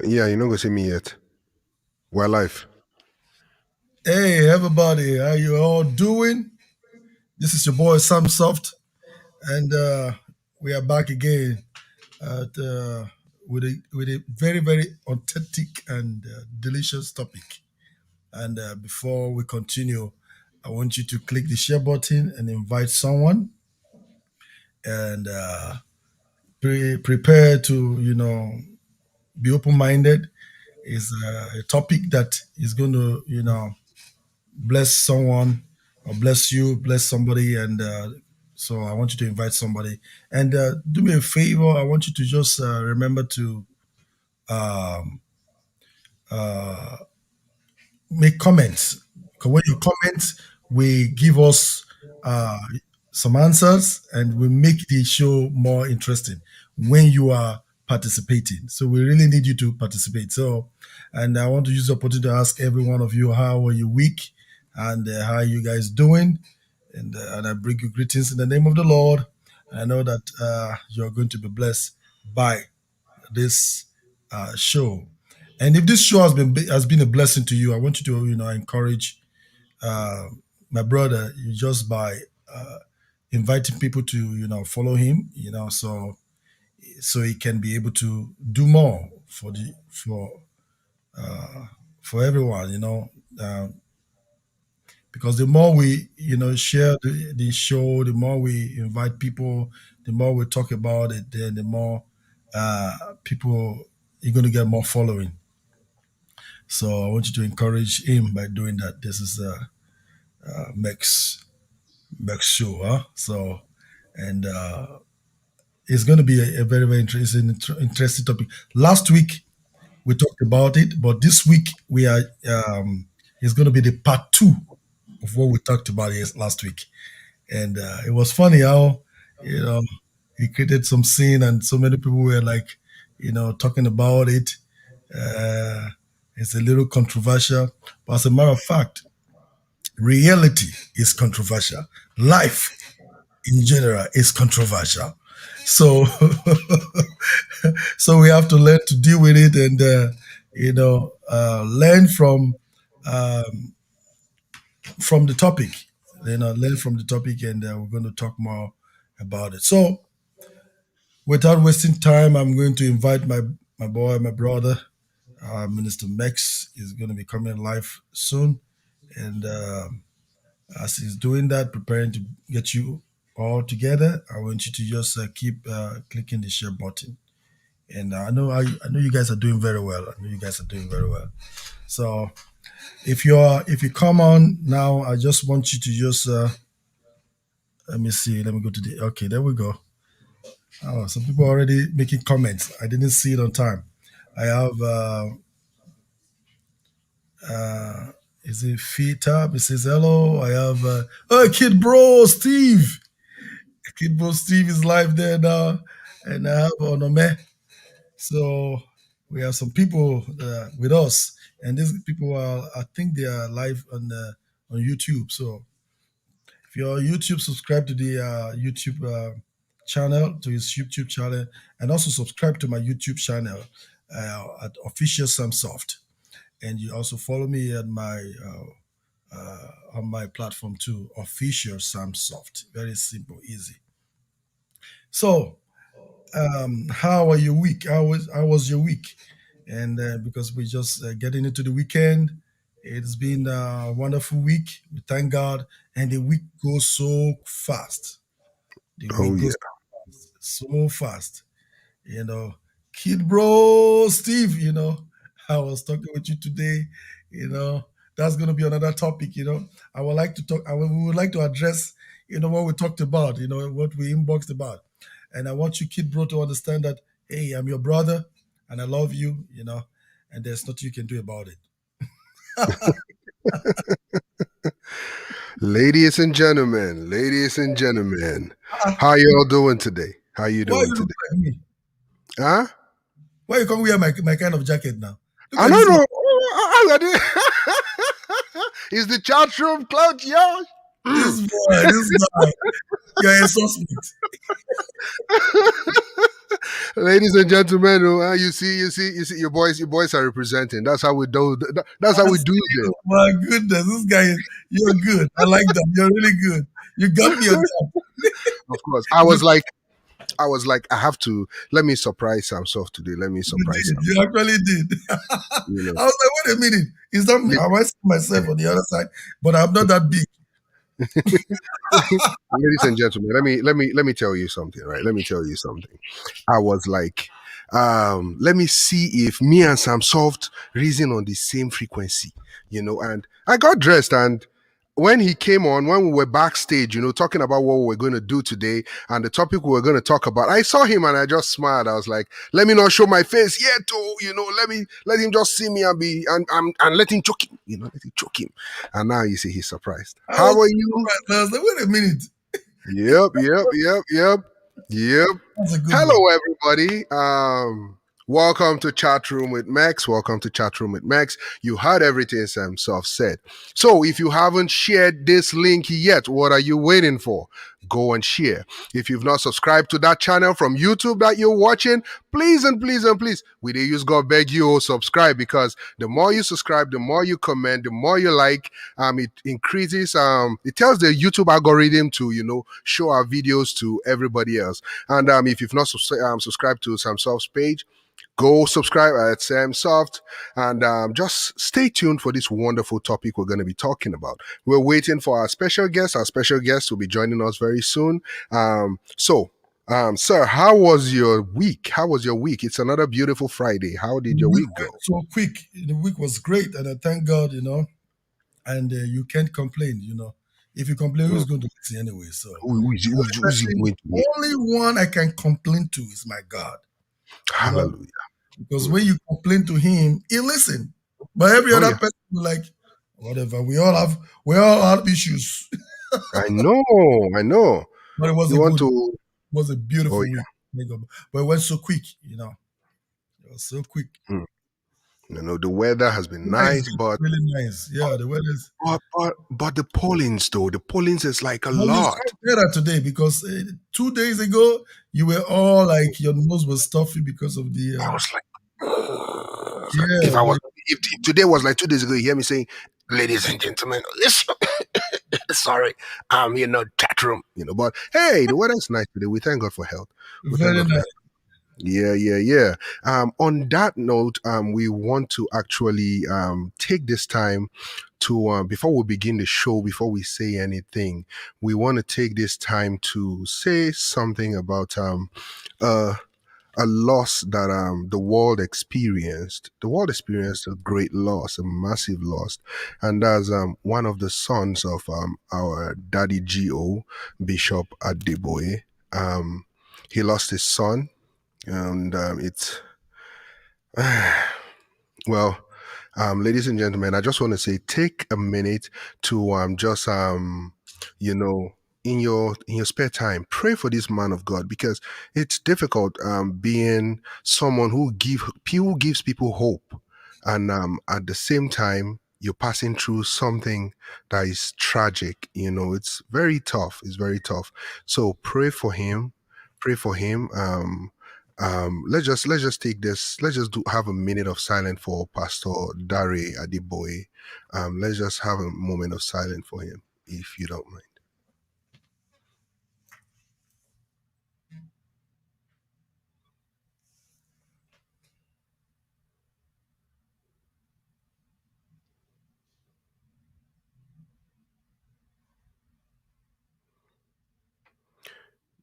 Yeah, you're not gonna see me yet. We're live. Hey everybody, how you all doing? This is your boy Sam Soft, and we are back again at, with a very authentic and delicious topic. And before we continue, I want you to click the share button and invite someone, and prepare to be open minded. Is a topic that is going to bless someone or bless you, bless somebody. And so I want you to invite somebody. And do me a favor. I want you to just remember to um, uh, make comments. Because when you comment, we give us uh, some answers and we make the show more interesting when you are participating. So we really need you to participate. So, and I want to use the opportunity to ask every one of you, how were your week and how are you guys doing? And I bring you greetings in the name of the Lord. I know that you're going to be blessed by this show. And if this show has been a blessing to you, I want you to encourage uh, my brother. You just by uh, inviting people to follow him. So he can be able to do more uh, for everyone. Because the more we share the show, the more we invite people, the more we talk about it, then the more people, you're going to get more following. So I want you to encourage him by doing that. This is Mex show, huh? So, and it's going to be a very interesting topic. Last week we talked about it, but this week we are it's going to be the part two of what we talked about last week. And it was funny how you know he created some scene, and so many people were like talking about it. Uh, it's a little controversial, but as a matter of fact, reality is controversial. Life in general is controversial. So, so we have to learn to deal with it and learn from the topic. Learn from the topic, and we're going to talk more about it. So, without wasting time, I'm going to invite my boy, my brother, Minister Mex is going to be coming live soon, and as he's doing that, preparing to get you all together, I want you to just keep clicking the share button. And I know you guys are doing very well. I know you guys are doing very well. So if you come on now, I just want you to just let me see. Let me go to the okay. There we go. Oh, some people are already making comments. I didn't see it on time. I have uh is it feet up? It says hello. I have oh, kid bro Steve. Kid bro Steve is live there now, and I have Onome. So we have some people with us, and these people are, I think, they are live on YouTube. So if you're on YouTube, subscribe to the YouTube channel, to his YouTube channel, and also subscribe to my YouTube channel at Official Samsoft. And you also follow me on my platform too, Official Samsoft. Very simple, easy. So how are your week? How was your week? And because we're just getting into the weekend, it's been a wonderful week. We thank God, and the week goes so fast. The Oh week yeah. goes so fast. You know, Kid Bro Steve. I was talking with you today. You know, that's going to be another topic. I would like to talk. We would like to address. What we talked about. What we inboxed about. And I want you, Kid Bro, to understand that, hey, I'm your brother and I love you, and there's nothing you can do about it. Ladies and gentlemen, how you all doing today? How you Why doing you look today? like me? Huh? Why you come wear my kind of jacket now? Look I at this don't man. know. Is the chat room closed, y'all? This boy, this guy. You're a suspect. Ladies and gentlemen, you see, your boys are representing. That's how we do. That's how we That's do you. My goodness, this guy is, you're good. I like that. You're really good. You got me on this. that. Of course, I was like, I have to let me surprise Samsoft today. Let me You surprise did. him. You actually did. You know, I was like, wait a minute. Is that me? Lad- Am I seeing myself on the other side? But I'm not that big. ladies and gentlemen, let me tell you something. Right, let me tell you something. I was like, let me see if me and Sam Soft reason on the same frequency, and I got dressed and when he came on, when we were backstage, talking about what we were going to do today and the topic we were going to talk about, I saw him and I just smiled. I was like, let me not show my face yet, oh, let him just see me and and let him choke him, let him choke him. And now you see he's surprised. I How was are you? surprised. I was like, wait a minute. Yep. That's a good one. Hello, everybody. Welcome to Chat Room with Max. Welcome to Chat Room with Max. You heard everything Sam Soft said. So, if you haven't shared this link yet, what are you waiting for? Go and share. If you've not subscribed to that channel from YouTube that you're watching, please and please and please, we do use God beg you subscribe, because the more you subscribe, the more you comment, the more you like, it increases. It tells the YouTube algorithm to show our videos to everybody else. And if you've not subscribed to Sam Soft's page, go subscribe at Sam Soft, and just stay tuned for this wonderful topic we're going to be talking about. We're waiting for our special guest. Our special guest will be joining us very soon. Sir, how was your week? How was your week? It's another beautiful Friday. How The did your week week went go? so quick. The week was great, and I thank God. And you can't complain. If you complain, Mm. who's going to listen anyway? So Who's even honestly, going to hear? only one I can complain to is my God. You know, Hallelujah. because Mm. when you complain to Him, He listen. But every Oh other yeah, person will like whatever. We all have issues. I know, I know. But it was You a want good, to? it was a Oh beautiful week. yeah. But it went so quick. It was so quick. Mm. The weather has been Nice, nice, but really nice. Yeah, the weather is. but the pollings though, the pollings is like a Well, it's lot. much better today because 2 days ago you were all like your nose was stuffy because of the I was like, if yeah. I But was, if today was like 2 days ago, you hear me saying, "Ladies and gentlemen, sorry, chat room," But hey, the weather is nice today. We thank God for health. We thank very God for nice. health. Yeah. On that note, we want to actually take this time to before we begin the show, before we say anything, we want to take this time to say something about uh a loss that the world experienced. The world experienced a great loss, a massive loss, and that's one of the sons of our daddy Go, Bishop Adeboye. Um, he lost his son, and it's well, ladies and gentlemen, I just want to say, take a minute to just you know, in your spare time, pray for this man of God, because it's difficult being someone who gives people hope, and at the same time you're passing through something that is tragic. It's very tough. It's very tough. So pray for him. Pray for him. Let's just take this. Let's just have a minute of silence for Pastor Dare Adiboye. Let's just have a moment of silence for him, if you don't mind.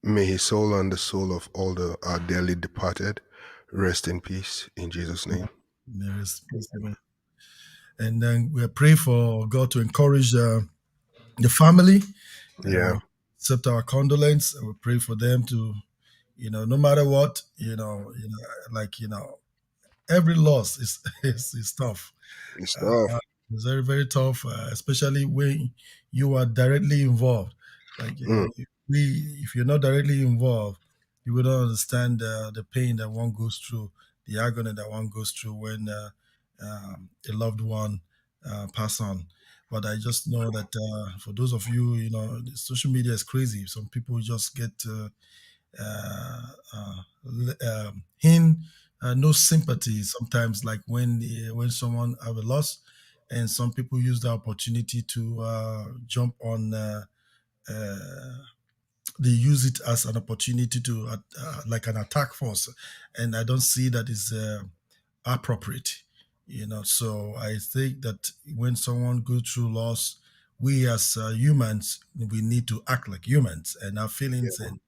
May his soul and the soul of all the our dearly departed rest in peace in Jesus' name. There is peace, amen. And then we pray for God to encourage the family. Yeah, Accept our condolence, and we pray for them to, no matter what, like every loss is is tough. it's Uh, tough. it's very, very tough, especially when you are directly involved. Like Mm, if you're not directly involved, you will not understand the pain that one goes through, the agony that one goes through when a loved one pass on. But I just know that for those of you, the social media is crazy. Some people just get uh, him no sympathy sometimes, like when someone have a loss, and some people use the opportunity to jump on. Uh, they use it as an opportunity to like an attack force, and I don't see that is appropriate. So I think that when someone goes through loss, we as humans, we need to act like humans and have feelings Yeah. and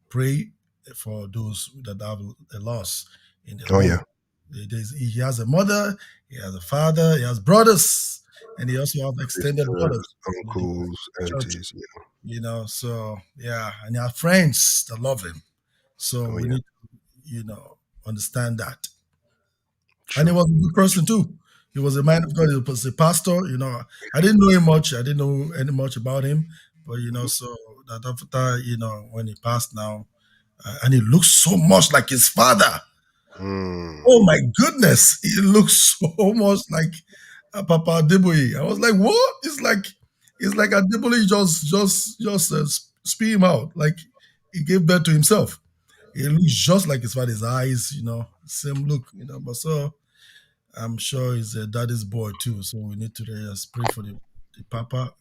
pray for those that have a loss in the Oh long yeah. run. He has a mother, he has a father, he has brothers, and he also have extended brothers Sisters, in the uncles, church. aunties. Yeah. So yeah, and he has friends that love him. So Oh we yeah. need to, understand that. And he True. was a good person too. He was a man of God. He was a pastor. I didn't know him much. I didn't know any much about him, but so that after when he passed now, and he looks so much like his father. Mm. Oh my goodness, he looks so much like Papa Adeboye. I was like, what? It's like Adeboye just spew him out like he gave birth to himself. He looks just like his father. His eyes, same look, But so I'm sure he's a daddy's boy too. So we need to just pray for the Papa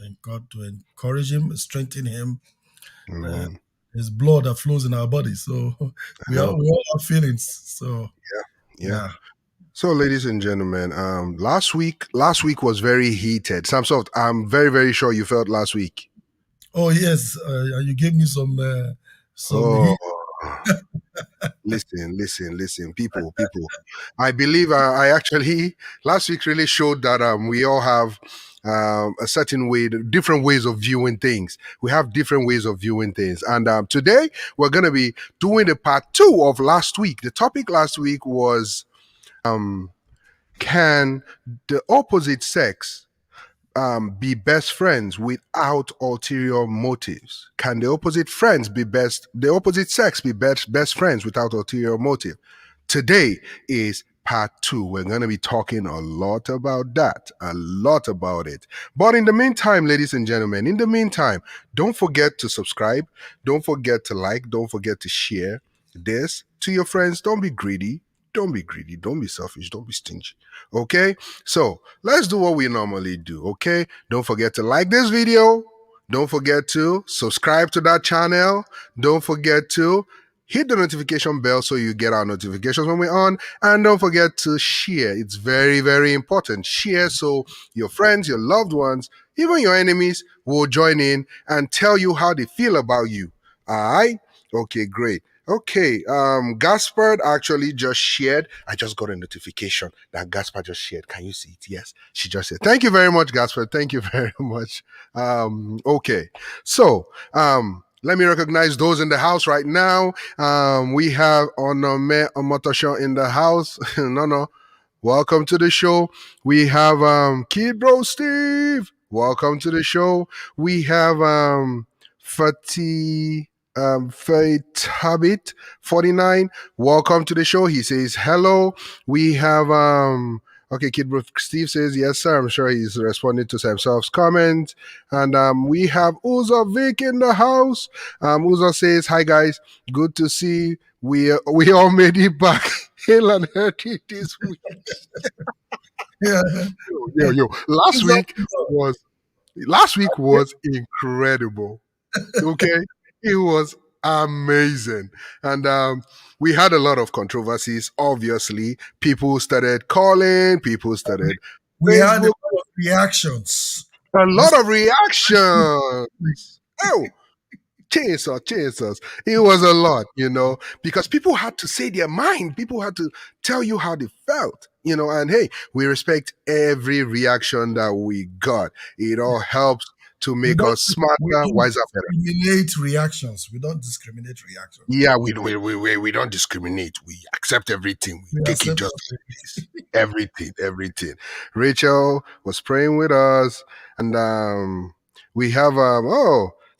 and God to encourage him, strengthen him. Uh, Amen. his blood that flows in our body. So I know. we all have feelings. So Yeah. yeah. So, ladies and gentlemen, last week was very heated. Samsoft, I'm very, very sure you felt last week. Oh yes, you gave me some Oh, heat. listen, people. I believe I actually last week really showed that we all have a certain way, different ways of viewing things. We have different ways of viewing things, and today we're going to be doing the part two of last week. The topic last week was can the opposite sex be best friends without ulterior motives? Can the opposite sex be best friends without ulterior motive? Today is part two. We're going to be talking a lot about that, a lot about it. But in the meantime, ladies and gentlemen, in the meantime, don't forget to subscribe, don't forget to like, don't forget to share this to your friends. Don't be greedy. Don't be greedy. Don't be selfish. Don't be stingy. Okay? So let's do what we normally do. Okay? Don't forget to like this video. Don't forget to subscribe to that channel. Don't forget to hit the notification bell so you get our notifications when we're on. And don't forget to share. It's very, very important. Share so your friends, your loved ones, even your enemies will join in and tell you how they feel about you. All right? Okay, great. Okay, Gaspard actually just shared. I just got a notification that Gaspard just shared. Can you see it? Yes, she just said. Thank you very much, Gaspard. Thank you very much. Okay, so let me recognize those in the house right now. We have Onome Omotosho in the house. No. Welcome to the show. We have Kid Bro Steve. Welcome to the show. We have Fatih Fate Habit 49. Welcome to the show. He says hello. We have okay, Kid Bro Steve says yes, sir. I'm sure he's responding to himself's comment. And we have Uzo Vic in the house. Uzo says, hi guys, good to see we all made it back. Hail and healthy this week. Yeah. Yo. It's not- Was last week was incredible. Okay, it was amazing, and we had a lot of controversies. Obviously, people started calling, people started we had a Facebook, lot of reactions. a This lot of reactions. Oh, Jesus. It was a lot, because people had to say their mind. People had to tell you how they felt, and hey, we respect every reaction that we got. It all helps to we make don't us we smarter, don't wiser, better. discriminate reactions. We don't discriminate reactions. Yeah, we don't discriminate. We accept everything. We We take it accept just as it is. Everything. Rachel was praying with us, and we have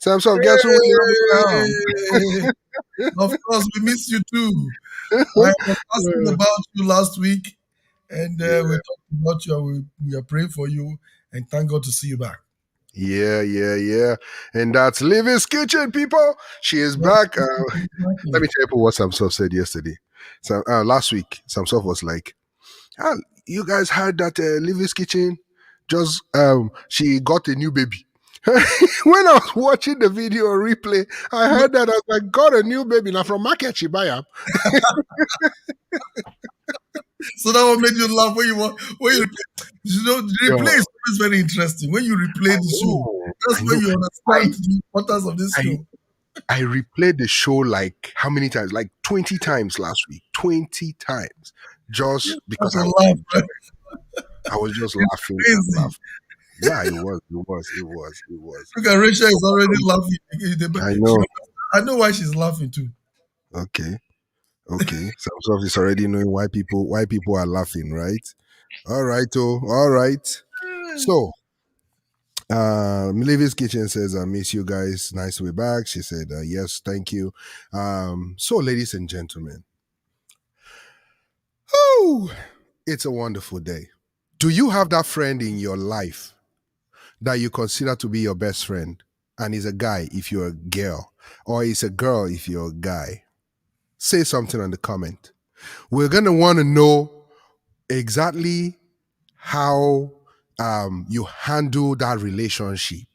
Samson, guess who we have in Hey! Of course, we miss you too. the I house? was asking about you last week, and we Yeah, talked about you. And we are praying for you, and thank God to see you back. Yeah, yeah, yeah. And that's Livy's Kitchen, people. She is Yeah, back. Let exactly. me tell you what Samsov said yesterday. So last week, Samsov was like, "Ah, you guys heard that Livy's Kitchen just she got a new baby." When I was watching the video replay, I heard that I was like, got a new baby. Now from market she buy am. So that what made you laugh when you the replay Yo, is always very interesting. When you replay I the show, know, that's I when know. you I understand the importance of this I show. I replayed the show like how many times? Like 20 times last week. 20 times. You Just have because to I was laugh, right? enjoying. I was just It's laughing and crazy. laughing. Yeah, it was. Look at Rachel So is already laughing. I She, know. I know why she's laughing too. Okay. Okay. Some is already knowing why people are laughing, right? All right, oh, all right. So Livy's Kitchen says, I miss you guys. Nice to be back. She said, yes, thank you. So, ladies and gentlemen, whew, it's a wonderful day. Do you have that friend in your life that you consider to be your best friend? And is a guy if you're a girl, or is a girl if you're a guy? Say something on the comment. We're going to want to know exactly how you handle that relationship,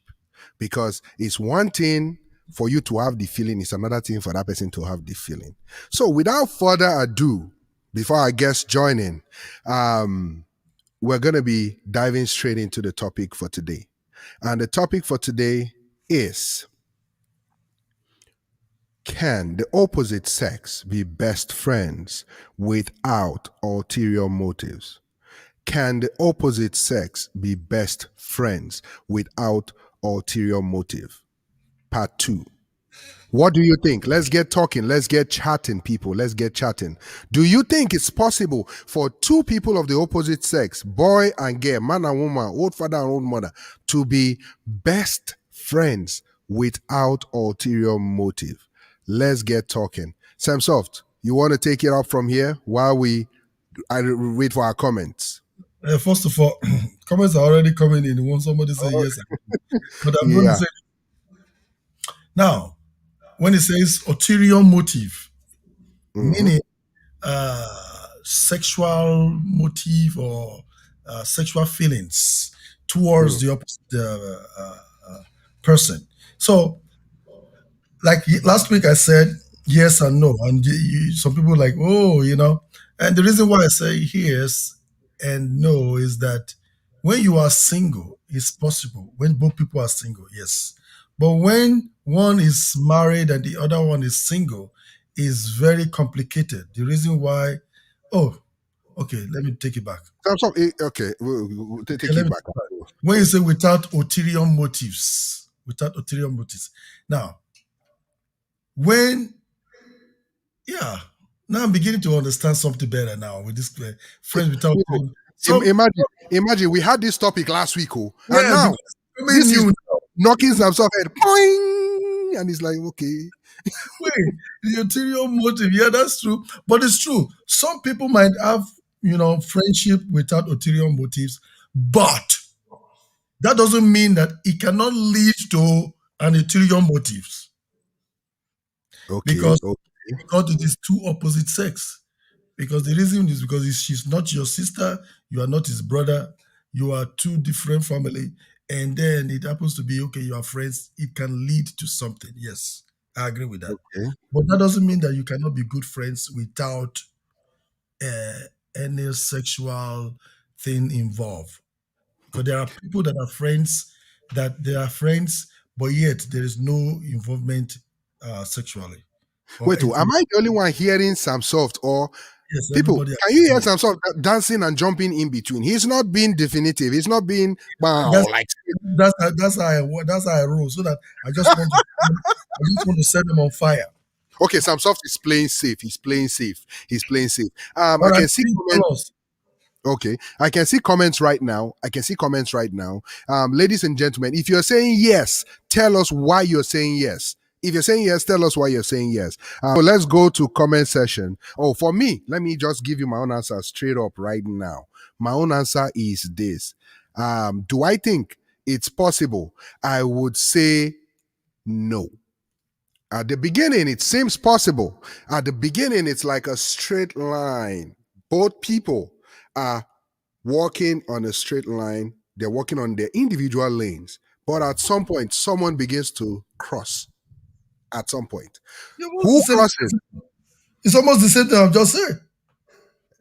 because it's one thing for you to have the feeling, it's another thing for that person to have the feeling. So without further ado, before our guests join in, we're going to be diving straight into the topic for today. And the topic for today is, can the opposite sex be best friends without ulterior motives? Can the opposite sex be best friends without ulterior motive? Part 2. What do you think? Let's get talking. Let's get chatting, people. Let's get chatting. Do you think it's possible for two people of the opposite sex, boy and girl, man and woman, old father and old mother, to be best friends without ulterior motive? Let's get talking. Samsoft, you want to take it up from here while I wait for our comments? First of all, comments are already coming in. When somebody say Oh, yes, but I'm going to yeah. say now when it says ulterior motive, Mm-hmm. meaning sexual motive or sexual feelings towards the opposite person. So, like last week, I said yes and no, and some people like, oh, and the reason why I say yes and no is that when you are single, it's possible. When both people are single, yes, but when one is married and the other one is single, is very complicated. The reason why, oh, okay, let me take it back. Samsung, okay, we'll Okay, take let it me back. take it back. When you say without ulterior motives. Now, when yeah, now I'm beginning to understand something better now with this friends without You know, ulterior. So imagine we had this topic last week, oh, and yeah, now because women this is knew. knocking Samsung head, poing, and it's like, okay, Wait, the ulterior motive. Yeah, that's true. But it's true. Some people might have, friendship without ulterior motives, but that doesn't mean that it cannot lead to an ulterior motives okay, because okay, it is two opposite sex. Because the reason is because she's not your sister, you are not his brother, you are two different family, and then it happens to be okay, you are friends. It can lead to something. Yes, I agree with that. okay. But that doesn't mean that you cannot be good friends without uh, any sexual thing involved. Because there are people that are friends, that they are friends, but yet there is no involvement sexually or Wait, oh, anything. am I the only one hearing Samsoft, or Yes, people? everybody Can you hear agrees. Samsoft dancing and jumping in between? He's not being definitive. He's not being wow, That's like that's how I roll. So that I just want to set them on fire. okay. Samsoft is playing safe. He's playing safe. He's playing safe. I All right, can see please comments. tell us. Okay, I can see comments right now. I can see comments right now. Ladies and gentlemen, if you're saying yes, tell us why you're saying yes. If you're saying yes, tell us why you're saying yes. So let's go to comment session. Oh, for me, let me just give you my own answer straight up right now. My own answer is this. Do I think it's possible, I would say no. At the beginning, it seems possible. At the beginning, it's like a straight line. Both people are walking on a straight line, they're walking on their individual lanes. But at some point, someone begins to cross. At some point, It's almost the who same. crosses? It's almost the same thing I've just said.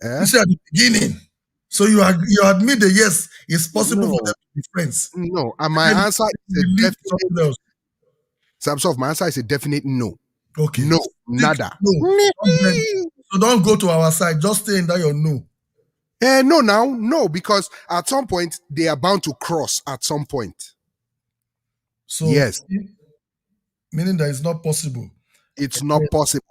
You Eh? said at the beginning. So you admit that yes, it's possible for them No, to be friends. no. And And my then answer is a you lead to definite. something else. Samsung, my answer is a definite no. Okay. No, Stick nada. no. So don't go to our side. Just stay in that your no. No, now, no, because at some point they are bound to cross at some point. So Yes, meaning that it's not possible. it's not possible.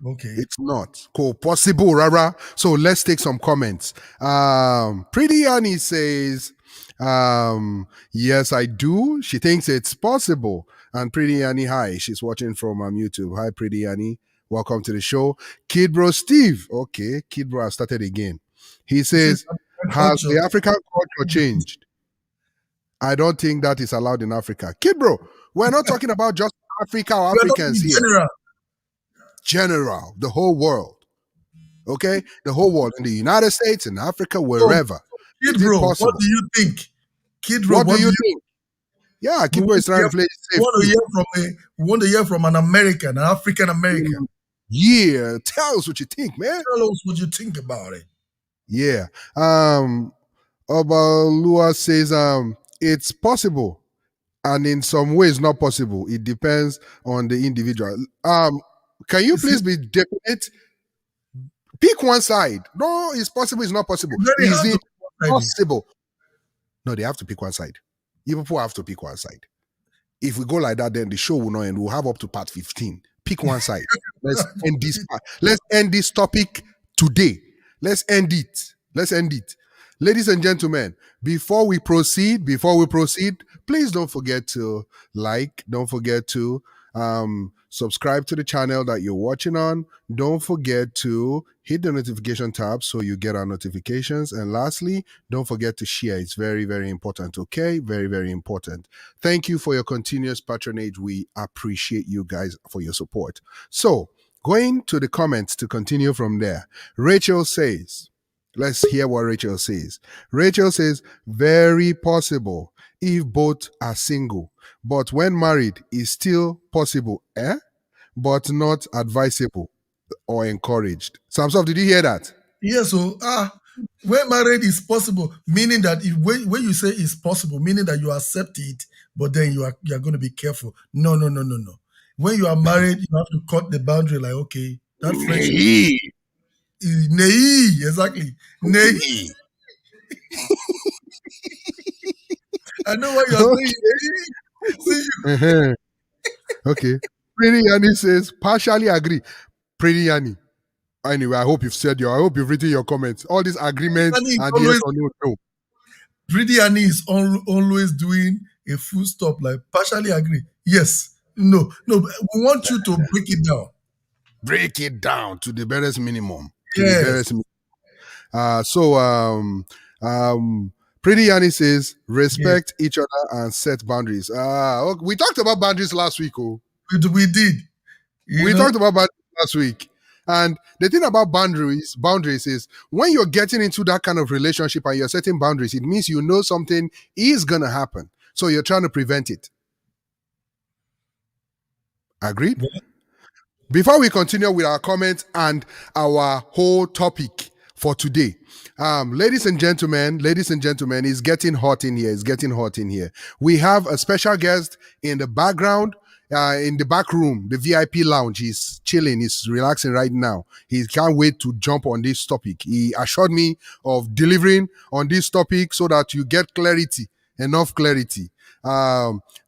Okay. It's not possible, Rara. So let's take some comments. Pretty Annie says, yes, I do. She thinks it's possible. And Pretty Annie, hi. She's watching from YouTube. Hi, Pretty Annie. Welcome to the show. Kid Bro Steve. Okay, Kid Bro has started again. He This is says, has culture. the African culture changed? I don't think that is allowed in Africa. Kid Bro, we're not talking about just Africa or We are not Africans in here. general. General, the whole world. Okay, the whole world, in the United States, in Africa, So, wherever. Kid Is it Bro, what possible? do you think? Kid Bro, What do what do you you think? Yeah, we Kid Bro want is to trying hear, to play it we safe want to too. hear from we want to hear from an American, an African American. Yeah, tell us what you think, man. Tell us what you think about it. Yeah. Obalua says it's possible, and in some ways not possible. It depends on the individual. Can you You see, please be definite? Pick one side. No, it's possible, it's not possible. it's very Is hard to it be one-sided. possible? No, they have to pick one side. You people have to pick one side. If we go like that, then the show will not end. We'll have up to part 15. Pick one side. Let's end this part. Let's end this topic today. Let's end it. Let's end it. Ladies and gentlemen, before we proceed, please don't forget to like, don't forget to subscribe to the channel that you're watching on. Don't forget to hit the notification tab so you get our notifications. And lastly, don't forget to share. It's very, very important. Okay, very, very important. Thank you for your continuous patronage. We appreciate you guys for your support. So, going to the comments to continue from there, Rachel says, let's hear what Rachel says. Rachel says, very possible if both are single, but when married, is still possible, but not advisable or encouraged. Samsung, did you hear that? Yeah, so when marriage is possible, meaning that when you say it's possible, meaning that you accept it, but then you are going to be careful. No, no, no, no, no. When you are married, you have to cut the boundary. Like, okay, that friendship, nay, exactly, nay. I know what you're saying. Nay. See you. Uh-huh. Okay. Pretty Yanni says, partially agree. Pretty Yanni. Anyway, I hope you've written your comments. All these agreements Annie is and yes always, or no, no. Pretty Annie is always doing a full stop, like partially agree. Yes, no, no. We want you to break it down. Break it down to the barest minimum. Yes. Pretty Yanni says, respect each other and set boundaries. We talked about boundaries last week. We did. We talked about boundaries last week. And the thing about boundaries is when you're getting into that kind of relationship and you're setting boundaries, it means you know something is going to happen. So you're trying to prevent it. Agreed? Yeah. Before we continue with our comments and our whole topic for today, ladies and gentlemen, it's getting hot in here. It's getting hot in here. We have a special guest in the background, in the back room, the VIP lounge. He's chilling. He's relaxing right now. He can't wait to jump on this topic. He assured me of delivering on this topic so that you get clarity, enough clarity.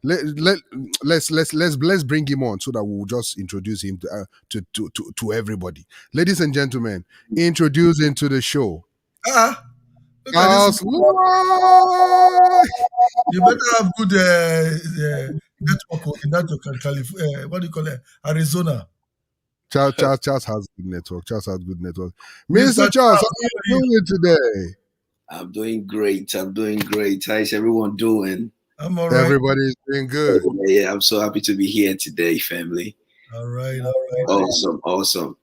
Let's bring him on so that we'll just introduce him to everybody. Ladies and gentlemen, introducing to the show. Look at this. You better have good network in that California. What do you call it? Arizona. Charles has good network. Mr. Mr. Charles, how Charles, are you doing today? I'm doing great. How's everyone doing? I'm all right. Everybody's doing good. Yeah, I'm so happy to be here today, family. All right. All right. Awesome, awesome.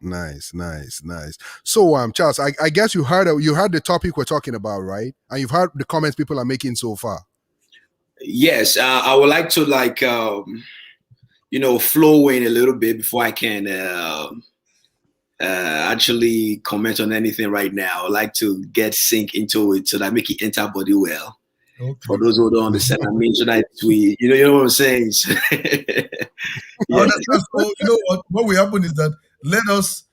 Nice, nice, nice. So, Charles, I guess you heard the topic we're talking about, right? And you've heard the comments people are making so far. Yes, I would like to flow in a little bit before I can actually comment on anything right now. I like to get sink into it so that I make it enter body well. Okay. For those who don't understand, I mean, so that you know what I'm saying. Yeah. So you know what will happen is that let us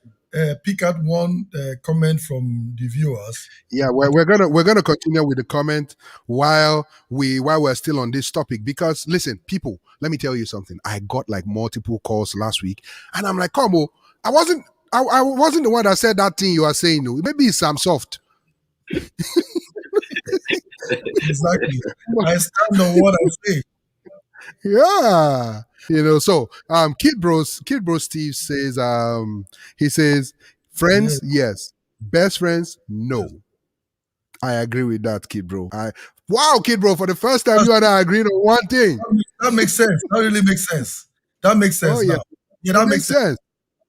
pick out one comment from the viewers. Yeah, we're gonna continue with the comment while we're still on this topic, because listen, people, let me tell you something. I got like multiple calls last week, and I'm like, come on, I wasn't the one that said that thing you are saying. No, maybe it's Sam Soft. Exactly. I stand on what I say. Yeah. So Kid Bro Steve says he says friends, yes. Best friends, no. I agree with that, Kid Bro. Wow, Kid Bro, for the first time you and I agreed on one thing. That makes sense. That really makes sense. That makes sense. Oh, yeah. Now. Yeah, that makes sense.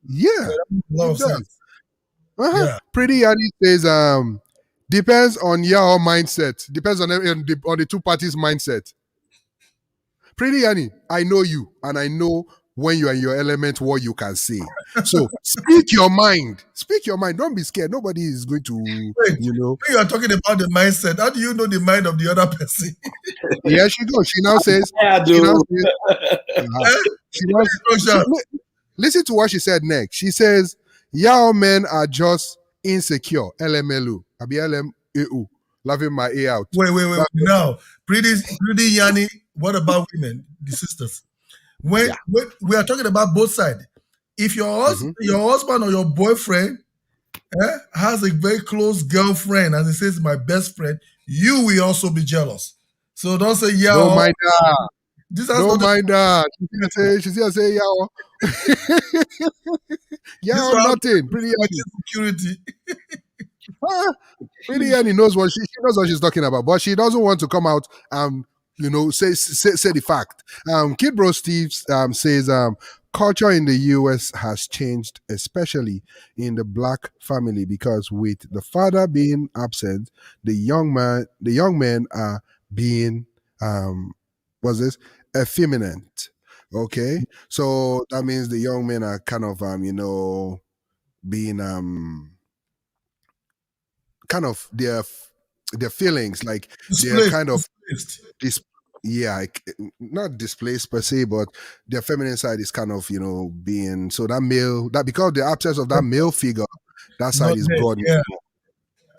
Yeah. That makes a lot of sense. Uh-huh. Yeah. Pretty Annie says depends on your mindset. Depends on the two parties' mindset. Pretty Annie, I know you, and I know when you're in your element what you can say. So speak your mind. Speak your mind. Don't be scared. Nobody is going to, Wait, you are talking about the mindset. How do you know the mind of the other person? Yeah, she goes. She now says, listen to what she said next. She says, y'all men are just insecure. LMLU. Abi LMAU. Laughing my ear out. Wait. Now, pretty Yanni, what about women, the sisters? When we are talking about both sides, if your husband or your boyfriend has a very close girlfriend, and he says my best friend, you will also be jealous. So don't say yeah. Don't mind that. Don't mind that. She's gonna say yeah. Yeah, nothing. Pretty security. Pretty Annie knows what she knows what she's talking about, but she doesn't want to come out and say the fact. Kid Bro Steve says culture in the US has changed, especially in the black family, because with the father being absent, the young men are being effeminate. Okay, so that means the young men are kind of being kind of their feelings, like they're kind of not displaced per se, but their feminine side is kind of being, so that because the absence of that male figure, that side is broad. Yeah.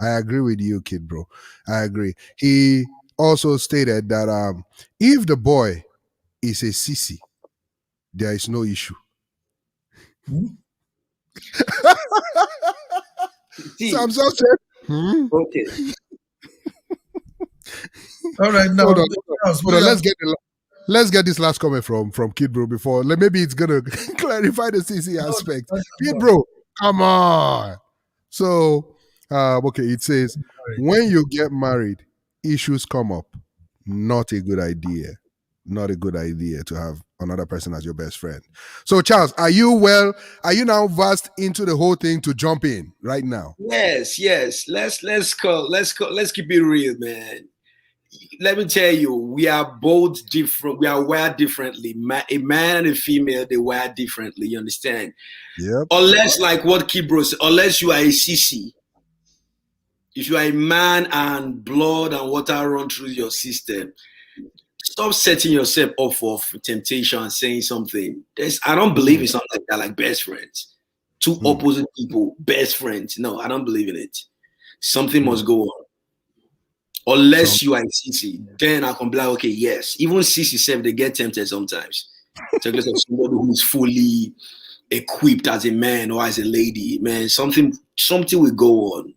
I agree with you, Kid Bro. I agree. He also stated that if the boy is a sissy, there is no issue. Samson said, okay. All right, now hold on. Let's get this last comment from Kid Bro before maybe it's gonna clarify the CC aspect. Kid Bro, come on. So okay, it says when you get married, issues come up. Not a good idea. Not a good idea to have another person as your best friend. So Charles, are you now versed into the whole thing to jump in right now? Yes. Let's keep it real, man. Let me tell you, we are both different. We are wired differently. A man and a female, they wire differently. You understand? Yeah. Unless, like what Kibro said, unless you are a CC. If you are a man and blood and water run through your system, stop setting yourself up for temptation and saying something. I don't believe in something like that, like best friends. Two opposite people, best friends. No, I don't believe in it. Something must go on. Unless you are in CC, then I can be like, okay, yes. Even CC self, they get tempted sometimes. So there's somebody who's fully equipped as a man or as a lady, man, something will go on.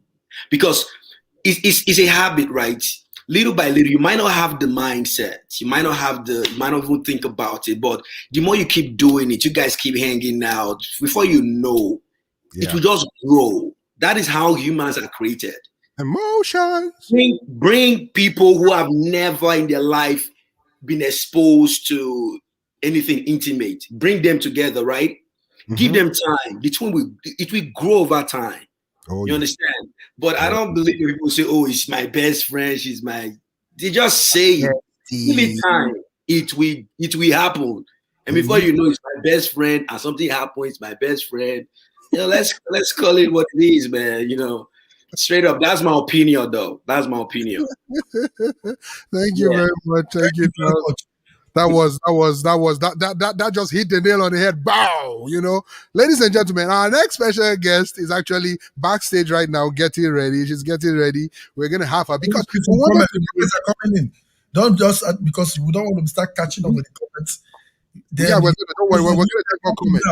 Because it's a habit, right? Little by little, you might not have the mindset. You might not even think about it. But the more you keep doing it, you guys keep hanging out. Before you know, it will just grow. That is how humans are created. Emotions. Bring people who have never in their life been exposed to anything intimate. Bring them together, right? Give them time. It will grow over time. Oh, You yeah. understand? But I Oh, don't believe when people say, "Oh, it's my best friend. She's my." They just say it. Give it time. It will happen. And before you know, it's my best friend, and something happens, it's my best friend. Let's call it what it is, man. Straight up. That's my opinion, though. That's my opinion. Thank you very much. Thank you, very Charles. much. That just hit the nail on the head. Bow, ladies and gentlemen, our next special guest is actually backstage right now, getting ready. She's getting ready. We're gonna have her because we wanted to. Comments are coming in. Don't just because we don't want to start catching up with the comments. Then Yeah, don't worry. We're gonna take more comments.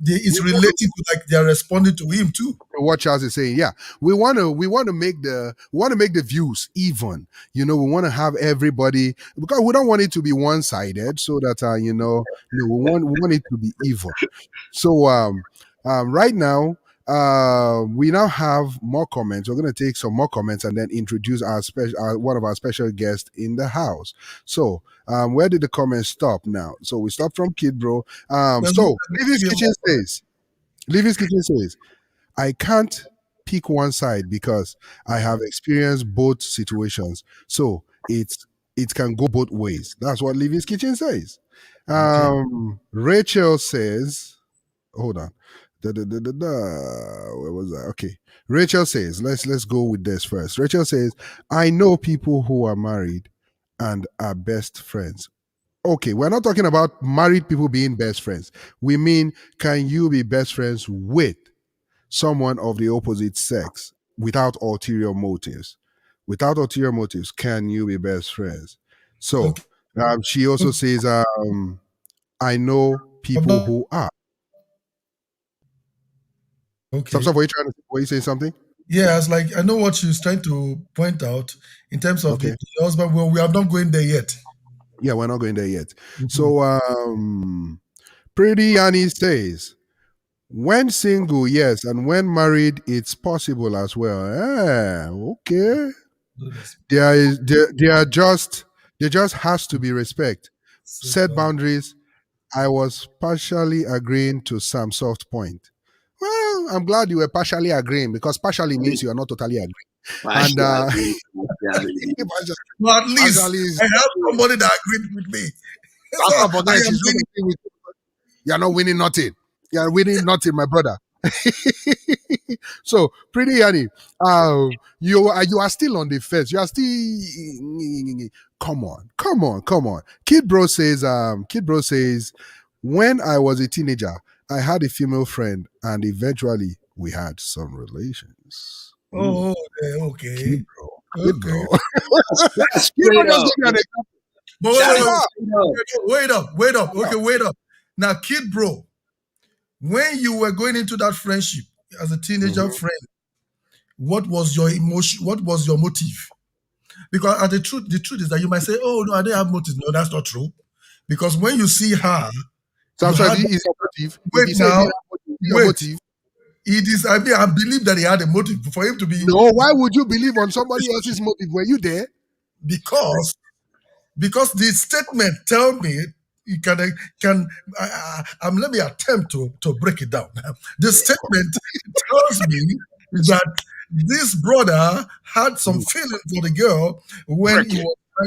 It's related to like they're responding to him too. What Charles is saying, yeah, we want to make the views even. We want to have everybody, because we don't want it to be one-sided, so that we want it to be even. So right now, we now have more comments. We're going to take some more comments and then introduce our one of our special guests in the house. So where did the comments stop now? So we stopped from Kid Bro. So Livy's Kitchen says, I can't pick one side because I have experienced both situations. So it can go both ways. That's what Livy's Kitchen says. Rachel says, hold on. Where was that? Okay. Rachel says, let's go with this first. Rachel says, I know people who are married and are best friends. Okay, we're not talking about married people being best friends. We mean, can you be best friends with someone of the opposite sex without ulterior motives? Without ulterior motives, can you be best friends? So she also says, I know people who are. Okay. Were you saying something? Yeah, I was like, I know what she was trying to point out in terms of the husband. Well, we are not going there yet. Yeah, we're not going there yet. So Pretty Annie says, when single, yes, and when married, it's possible as well. Okay. There just has to be respect. Set boundaries. I was partially agreeing to some soft point. Well, I'm glad you were partially agreeing, because partially means you are not totally agreeing. And well, at least I have somebody that agreed with me. You're not winning nothing. You're winning nothing, my brother. So, Pretty Annie, you are still on the fence. You are still. Come on. Kid Bro says, when I was a teenager, I had a female friend, and eventually we had some relations. Oh, okay. Kid Bro. Kid Bro. Wait up. Okay, wait up. Now, Kid Bro, when you were going into that friendship as a teenager friend, what was your emotion? What was your motive? Because the truth is that you might say, "Oh no, I didn't have motive." No, that's not true. Because when you see her, motive. Wait now, motive. It is. I believe that he had a motive for him to be. No, why would you believe on somebody else's motive? Were you there? Because the statement tell me you can let me attempt to break it down. The statement tells me that this brother had some feeling for the girl when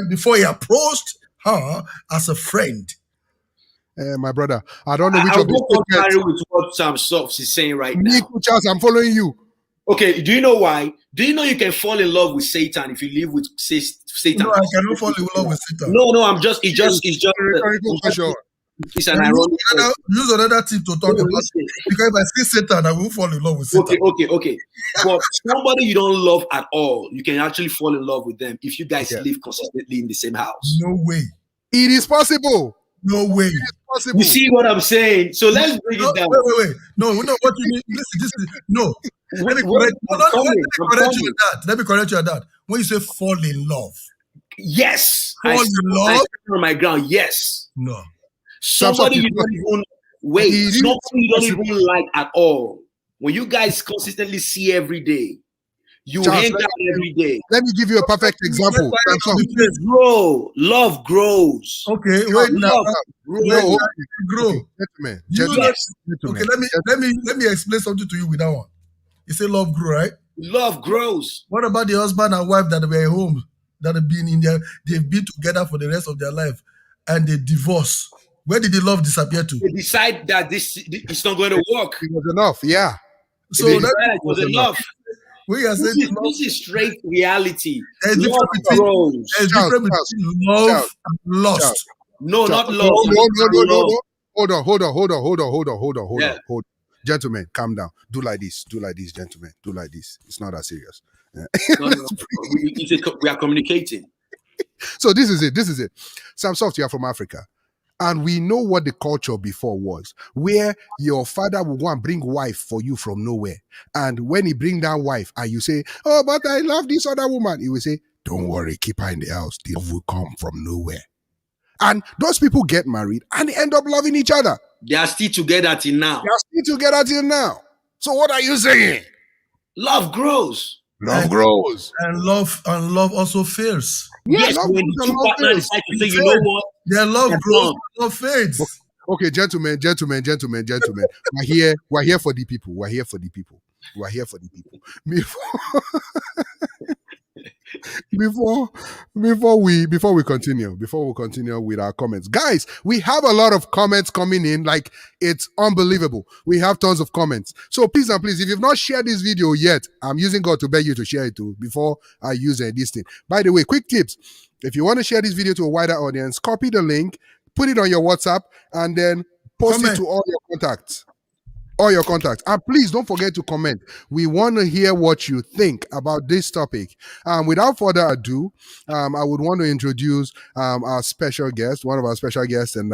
before he approached her as a friend. My brother, I don't know which I'll of go contrary with what Sam Soft is saying right now. Charles, I'm following you. Okay, do you know why? Do you know you can fall in love with Satan if you live with Satan? No, I cannot fall in love with Satan. No, it's an ironic. Use another tip to talk about it. Because if I see Satan, I will fall in love with Satan. Okay. But somebody you don't love at all, you can actually fall in love with them if you guys live consistently in the same house. No way. It is possible. No way. It is possible. You see what I'm saying? So let's break it down. Wait. No, what you need. Listen. No. Let me correct you on that. When you say fall in love. Yes. Fall in love? I stand on my ground. Yes. No. Somebody you don't even somebody you don't even like at all. When you guys consistently see every day, You Charles, hang out every day. let me give you a perfect example. Love grows. Okay, wait now. Love Wait, grows. grow. Okay, gentlemen, You know gentlemen, that, okay, gentlemen. let me explain something to you with that one. You say love grow, right? Love grows. What about the husband and wife that were home, that have been they've been together for the rest of their life, and they divorce? Where did the love disappear to? They decide that this it's not going to work. It was enough, yeah. So They that decide it was enough. we are saying This is straight reality. there's Love grows. difference between love and lust. No, Charles, not love. no. Hold on. Yeah. Hold on. Gentlemen, calm down. Do like this, gentlemen. Do like this. It's not that serious. No. We are communicating. So this is it. Sam Soft, you are from Africa. And we know what the culture before was, where your father will go and bring wife for you from nowhere. And when he bring that wife and you say, oh, but I love this other woman, he will say, don't worry, keep her in the house. The love will come from nowhere. And those people get married and they end up loving each other. They are still together till now. They are still together till now. So what are you saying? Love grows. Love grows. And love also fails. Yes, love when grows the and two love partners fails. decide to say, you know what? Their love They're grows, gone. love fades. Okay, gentlemen. We're here for the people. We're here for the people. Before we continue with our comments, guys, we have a lot of comments coming in, like it's unbelievable. We have tons of comments, so please, if you've not shared this video yet, I'm using God to beg you to share it too before I use this thing. By the way, quick tips: if you want to share this video to a wider audience, copy the link, put it on your WhatsApp, and then post it to all your contacts. And please don't forget to comment. We want to hear what you think about this topic. Without further ado, I would want to introduce our special guest, one of our special guests, and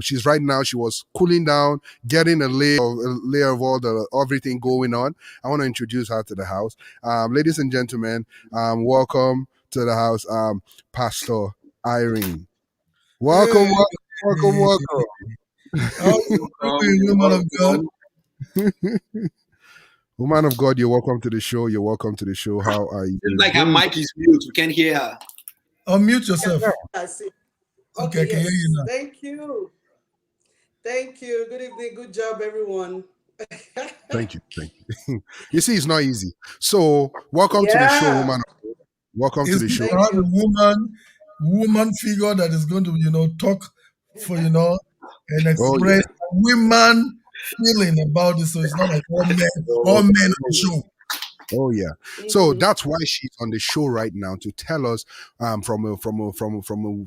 she's right now. She was cooling down, getting a layer of everything going on. I want to introduce her to the house, ladies and gentlemen. Welcome to the house, Pastor Irene. Welcome. How are you, woman of God? Woman of God, you're welcome to the show. How are you? It's like her mic is mute. We can't hear her. Unmute yourself. I see. Okay, I can hear you now. Thank you. Good evening. Good job, everyone. Thank you. You see, it's not easy. So, welcome to the show, woman. Welcome to the show. It's not a woman figure that is going to, talk for, and express women feeling about it. So it's not like all men on the show. Oh yeah. So that's why she's on the show right now to tell us from a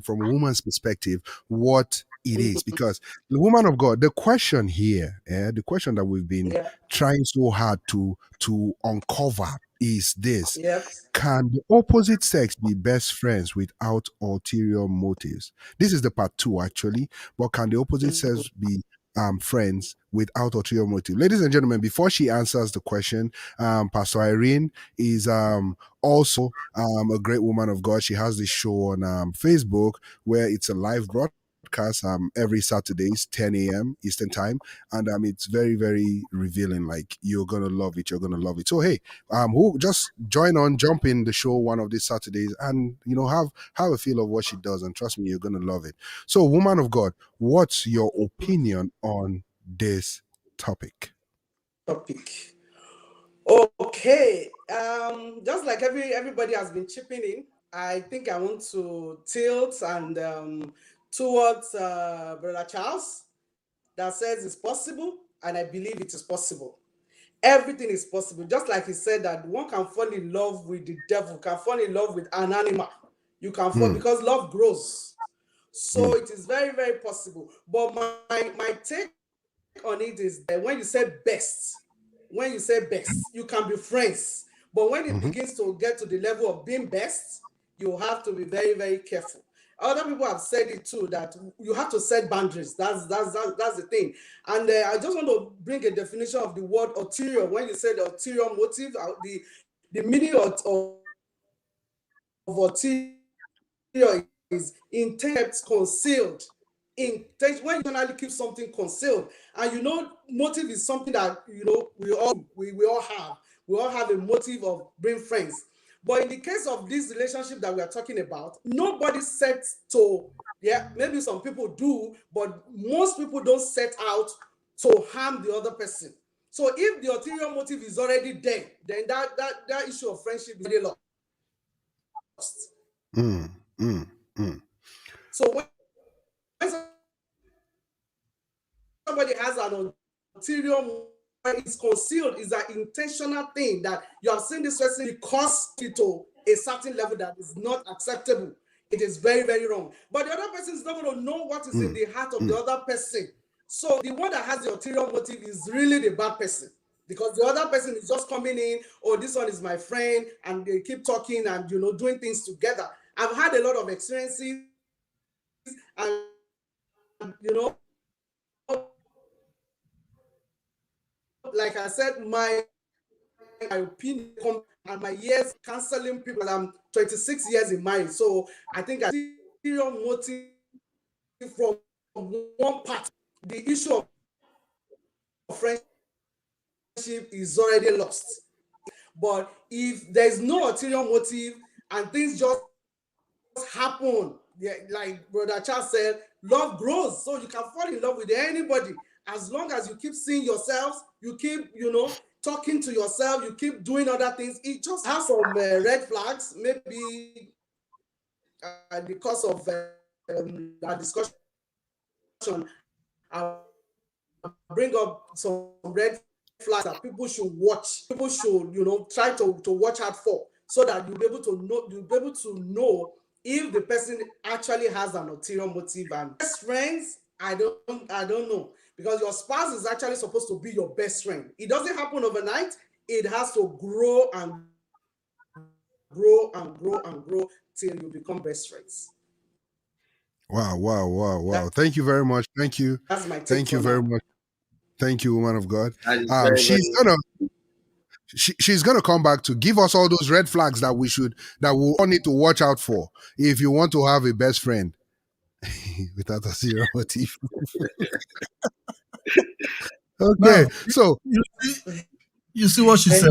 woman's perspective what it is, because the woman of God, the question here, the question that we've been trying so hard to uncover is this: can the opposite sex be best friends without ulterior motives? This is the part 2 actually, but can the opposite sex be friends without ulterior motive? Ladies and gentlemen, before she answers the question, Pastor Irene is also a great woman of God. She has this show on Facebook where it's a live broadcast every Saturdays 10 a.m. Eastern time, and it's very, very revealing. Like, you're gonna love it. So hey, who just jump in the show one of these Saturdays and have a feel of what she does, and trust me, you're gonna love it. So, woman of God, what's your opinion on this topic? Okay. Just like everybody has been chipping in, I think I want to tilt and towards Brother Charles, that says it's possible, and I believe it is possible. Everything is possible. Just like he said that one can fall in love with the devil, can fall in love with an animal. You can fall because love grows. So it is very, very possible. But my take on it is that when you say best, you can be friends. But when it begins to get to the level of being best, you have to be very, very careful. Other people have said it too, that you have to set boundaries. That's the thing. And I just want to bring a definition of the word ulterior. When you say the ulterior motive, the meaning of ulterior is intent concealed. Intent, when you generally keep something concealed, and motive is something that we all have. We all have a motive of being friends. But in the case of this relationship that we are talking about, nobody sets to, yeah, maybe some people do, but most people don't set out to harm the other person. So if the ulterior motive is already there, then that issue of friendship is already lost. Mm, mm, mm. So when somebody has an ulterior motive, it's concealed, is an intentional thing that you have seen this person because to a certain level that is not acceptable. It is very, very wrong. But the other person is not going to know what is in the heart of the other person. So the one that has the ulterior motive is really the bad person, because the other person is just coming in, oh, this one is my friend, and they keep talking and doing things together. I've had a lot of experiences, and like I said, my opinion and my years counseling people. I'm 26 years in marriage, so I think I see ulterior motive from one part. The issue of friendship is already lost. But if there's no ulterior motive and things just happen, yeah, like Brother Charles said, love grows. So you can fall in love with anybody as long as you keep seeing yourselves, you keep, talking to yourself, you keep doing other things. It just has some red flags, maybe because of our discussion. I'll bring up some red flags that people should watch. People should, try to watch out for, so that you'll be able to know if the person actually has an ulterior motive. And best friends, I don't know, because your spouse is actually supposed to be your best friend. It doesn't happen overnight. It has to grow and grow and grow and grow till you become best friends. Wow. Thank you very much. Thank you. That's my take Thank you for very now. much. Thank you, woman of God. That is very, She's very she's gonna come back to give us all those red flags that we all need to watch out for if you want to have a best friend without a serious motive. Okay, Now, so you see what she said?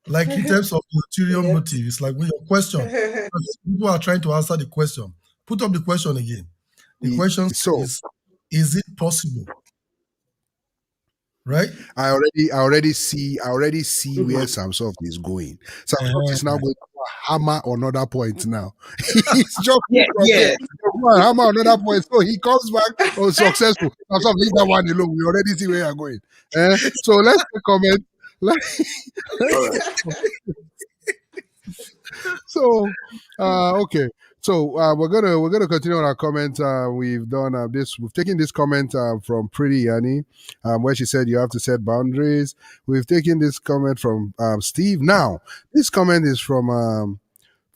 Like in terms of the ulterior Yes. motive, it's like with your question. People are trying to answer the question. Put up the question again. The question so is it possible? Right? I already see where Samsoft is going. Samsoft is now going to hammer another point now. He's just hammer another point. So he comes back successful. Samsoft, leave that one alone. We already see where you're going. So let's comment. So okay. So we're gonna continue on our comment. We've done this. We've taken this comment from Pretty Yanni, where she said you have to set boundaries. We've taken this comment from Steve. Now this comment is from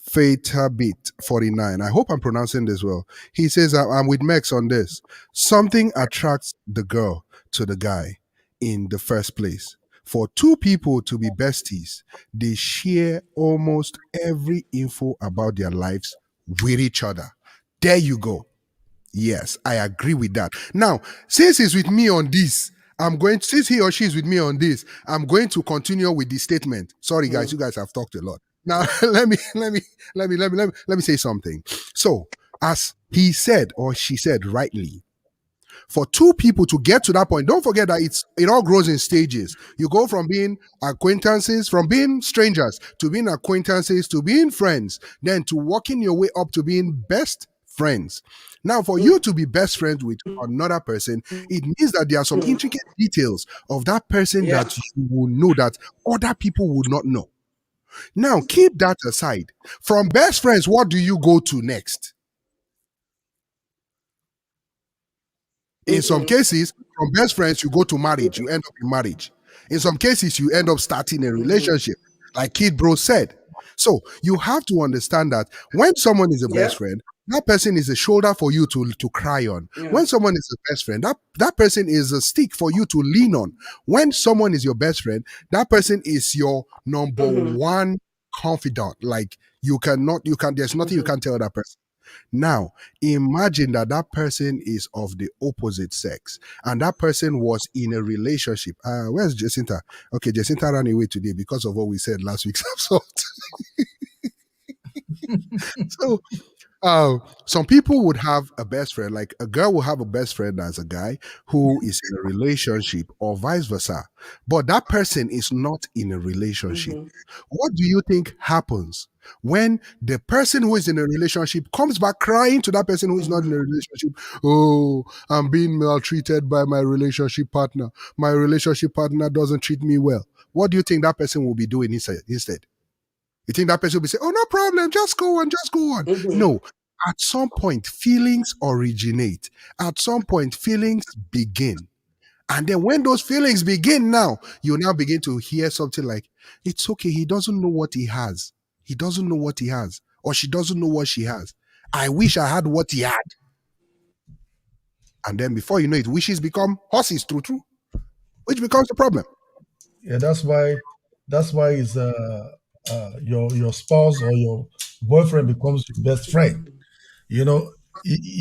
Fatabit 49. I hope I'm pronouncing this well. He says I'm with Mex on this. Something attracts the girl to the guy in the first place. For two people to be besties, they share almost every info about their lives with each other. There you go. Yes, I agree with that. Now, since he's with me on this, since he or she is with me on this, I'm going to continue with the statement. Sorry, guys, you guys have talked a lot. Now, let me say something. So, as he said or she said rightly, for two people to get to that point, don't forget that it all grows in stages. You go from being acquaintances, from being strangers to being acquaintances to being friends, then to working your way up to being best friends. Now, for you to be best friends with another person, it means that there are some intricate details of that person that you will know that other people would not know. Now, keep that aside. From best friends, what do you go to next? In some cases, from best friends, you go to marriage. You end up in marriage. In some cases, you end up starting a relationship, like Kid Bro said. So you have to understand that when someone is a best friend, that person is a shoulder for you to cry on. When someone is a best friend, that person is a stick for you to lean on. When someone is your best friend, that person is your number one confidant. Like there's nothing you can't tell that person. Now, imagine that that person is of the opposite sex and that person was in a relationship. Where's Jacinta? Okay, Jacinta ran away today because of what we said last week's episode. So, some people would have a best friend, like a girl will have a best friend as a guy who is in a relationship, or vice versa. But that person is not in a relationship. What do you think happens when the person who is in a relationship comes back crying to that person who is not in a relationship? Oh, I'm being maltreated by my relationship partner. My relationship partner doesn't treat me well. What do you think that person will be doing instead? You think that person will be saying, oh, no problem, just go on, just go on. No. At some point, feelings originate. At some point, feelings begin. And then when those feelings begin now, you now begin to hear something like, it's okay, he doesn't know what he has. He doesn't know what he has. Or she doesn't know what she has. I wish I had what he had. And then before you know it, wishes become horses, true, which becomes the problem. Yeah, that's why is your spouse or your boyfriend becomes your best friend. You know,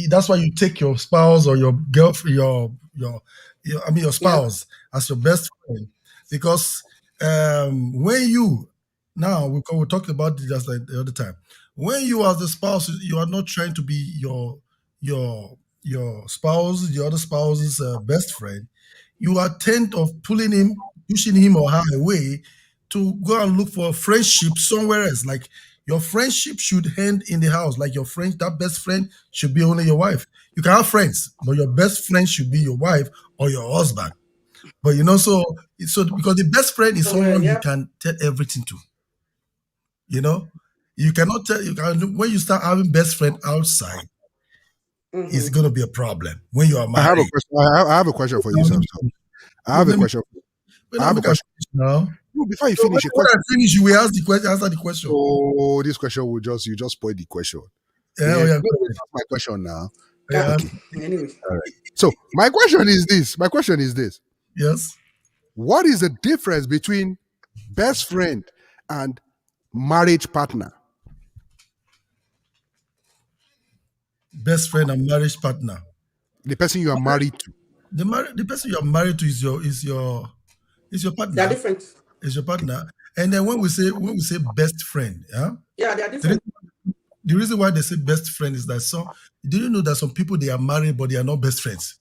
that's why you take your spouse or your girlfriend, your Yeah. spouse as your best friend, because when you now we talked about it just like the other time. When you as the spouse, you are not trying to be your spouse, the other spouse's best friend. You are tend of pushing him or her away to go and look for a friendship somewhere else. Like your friendship should end in the house. Like your friend, that best friend should be only your wife. You can have friends, but your best friend should be your wife or your husband. But so because the best friend is Somewhere. someone you Yeah. can tell everything to. You know, you cannot tell you can when you start having best friend outside, it's going to be a problem when you are I have a married. question. I have a question for you, Sam. I Wait, have a let me question. wait, I let have me a can question. finish now. No, before you So when, finish, a when I question. finish, you will ask the question, answer the question. Oh, this question will you just spoil the question. Yeah, oh Yeah, yeah, go ahead. my question now. Yeah, Okay. Anyway. All right. So my question is this. My question is this. yes. What is the difference between best friend and marriage partner? Best friend and marriage partner. The person you are married to. The person you are married to is your They are partner. different. Is your partner. And then when we say best friend, yeah, Yeah, they are the, different. re- the reason why they say best friend is that some do you know that some people they are married but they are not best friends.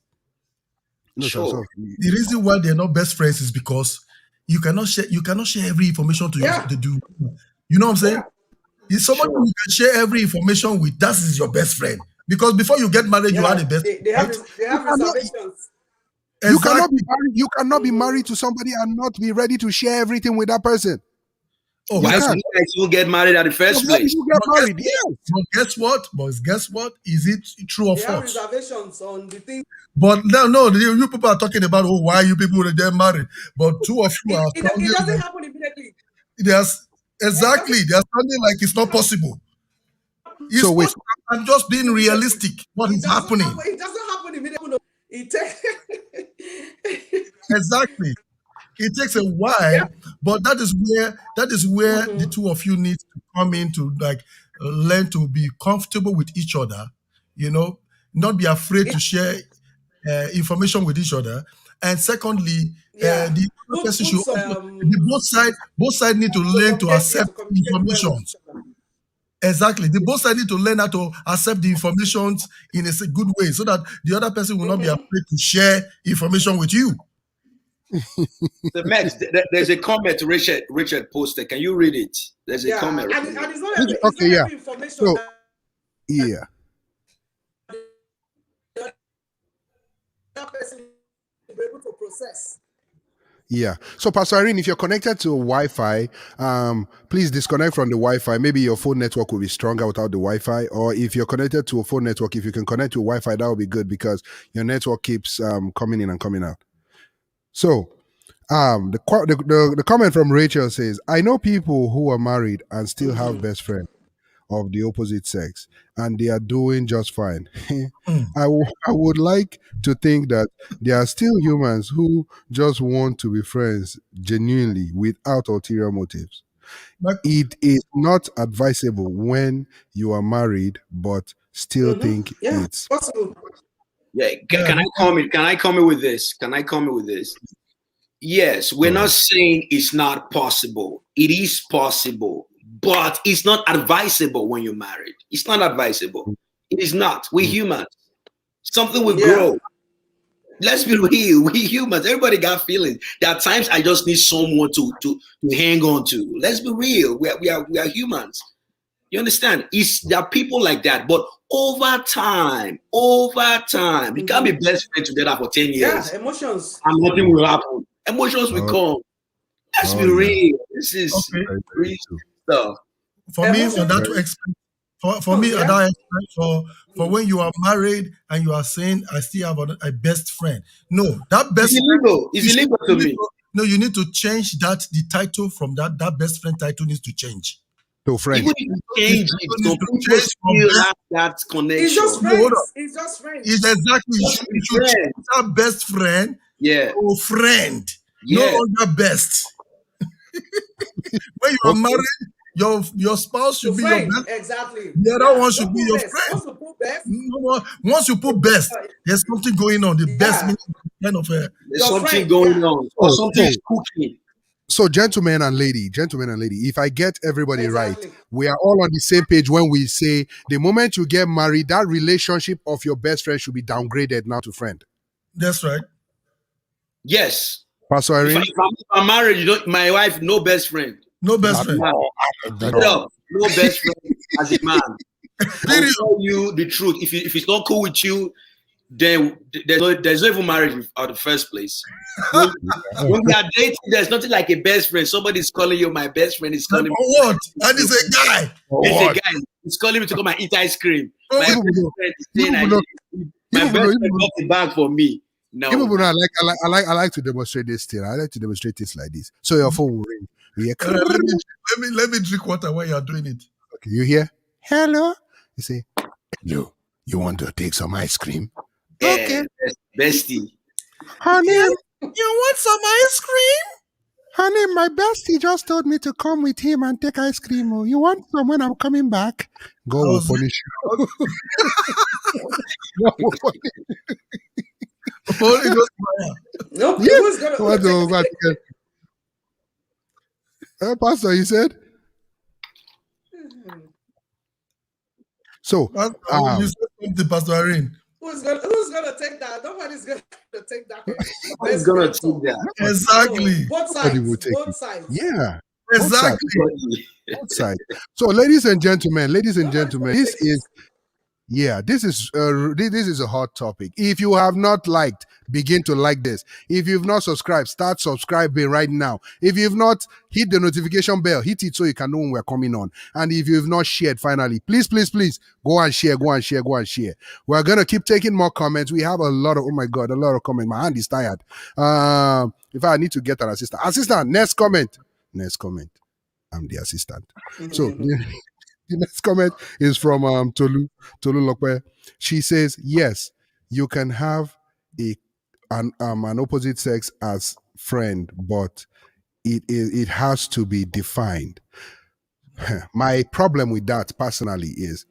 No, sir. Sure. So The reason why they're not best friends is because you cannot share every information to your Yeah. they do. You know what I'm saying? Yeah. It's somebody Sure. who can share every information with. That is your best friend. Because before you get married, you had a Yeah. best They friend, have right? they you have cannot reservations. you cannot be Exactly. married. You cannot be married to somebody and not be ready to share everything with that person. You Oh, Why guess do can't. you guys even get married at the So first how did place? you get but guess married? what? Yes. But guess what? Is it true or They have false? reservations on the things. But no, you people are talking about why you people will get married. But two of you are It sounding doesn't like happen immediately. there's It doesn't exactly they are sounding like it's not possible. So It's wait. possible. I'm just being immediately. realistic. What It is doesn't happen. happening? It doesn't happen immediately. It takes. Exactly. It takes a while, Yeah. but that is where the two of you need to come in to like learn to be comfortable with each other. You know, not be afraid Yeah. to share information with each other. And secondly, Yeah. the other person Put should some also the both side need to learn to to accept communicate well with information. each other. Exactly. The both side need to learn how to accept the information in a good way so that the other person will not be afraid to share information with you. The Max, there's a comment Richard posted. Can you read it? There's a Yeah, comment. and it's Okay, not yeah. every information So that yeah. the other person will be able to process. Yeah. So, Pastor Irene, if you're connected to Wi-Fi, please disconnect from the Wi-Fi. Maybe your phone network will be stronger without the Wi-Fi. Or if you're connected to a phone network, if you can connect to Wi-Fi, that would be good because your network keeps coming in and coming out. So, the comment from Rachel says, "I know people who are married and still have best friends of the opposite sex, and they are doing just fine. Hmm. I would like to think that there are still humans who just want to be friends genuinely without ulterior motives. Like, It is not advisable when you are married, but still think Yeah, it's possible. Yeah. Can I comment? Can I comment with this? Can I comment with this? Yes, we're not saying it's not possible. It is possible, but it's not advisable when you're married. It's not advisable. It is not. We're humans. Something will Yeah. grow. Let's be real. We humans. Everybody got feelings. There are times I just need someone to hang on to. Let's be real. We are humans. You understand? There are people like that, but over time, you can't be best friends together for 10 Yeah, years emotions. and nothing will happen. Emotions will Oh, come. Let's be yeah. real. This is Okay. Very, very real true. stuff. For me, on Emotions. that extent, for me, on Yeah. that extent, for when you are married and you are saying, I still have a best friend. No, that best It's friend, illegal. It's illegal to me. no, you need to change that. The title from that best friend title needs to change. So, friend. Even if you change The it, title some needs to people change from still best. have that It's connection. just No, hold on. friends. It's just friends. It's exactly you Just should, be you should change friends. that best friend Yeah. to friend, no Yeah. longer best. When you are Okay. married, your spouse should To be your friend. best. Exactly. The other Yeah. one should Don't be put your best. friend. Once you put best, Once you put best, there's something going on. The best yeah, meaning kind of a There's your something friend. going Yeah. on, or something is cooking. So, gentlemen and lady, if I get everybody right, Exactly. we are all on the same page when we say the moment you get married, that relationship of your best friend should be downgraded now to friend. that's right. Yes. Pastor If Irene? I'm married, my wife, no best friend. No best As a friend. man. Straight up, no best friend as a man. I'll Period. tell you the truth. If it's not cool with you, then there's no even marriage at the first place. When we are dating, there's nothing like a best friend. Somebody's calling you my best friend. Is calling me. What? And it's a guy. It's a guy. He's calling me to come and eat ice cream. Oh, My wait. best friend is saying my Even best though- friend got the bag for me. No, Even when I like to demonstrate this thing. I like to demonstrate this like this. So your phone will ring. You hear, Let me drink water while you're doing it. okay, you hear? Hello. You say, you want to take some ice cream? Okay. Bestie. Honey, You want some ice cream? honey, my bestie just told me to come with him and take ice cream. Oh, you want some when I'm coming back? God will punish you. God will punish Holy Ghost fire. Nope. Yeah. Who's gonna Pastor, you said? So, You said something, Pastor Irene. who's gonna take that? Nobody's gonna take that. Who's gonna take that? Exactly. Both nobody sides. will take Both it. sides. Yeah. Both sides. Exactly. Both sides. So, ladies and gentlemen, this is this is a hot topic. If you have not liked, begin to like this. If you've not subscribed, start subscribing right now. If you've not hit the notification bell, hit it so you can know when we're coming on. And if you've not shared, finally, please go and share. We're gonna keep taking more comments. We have a lot of a lot of comments. My hand is tired. If I need to get an assistant, next comment. I'm the assistant. So the next comment is from Tolu Lokwe. She says, "Yes, you can have an opposite sex as friend, but it has to be defined." My problem with that personally is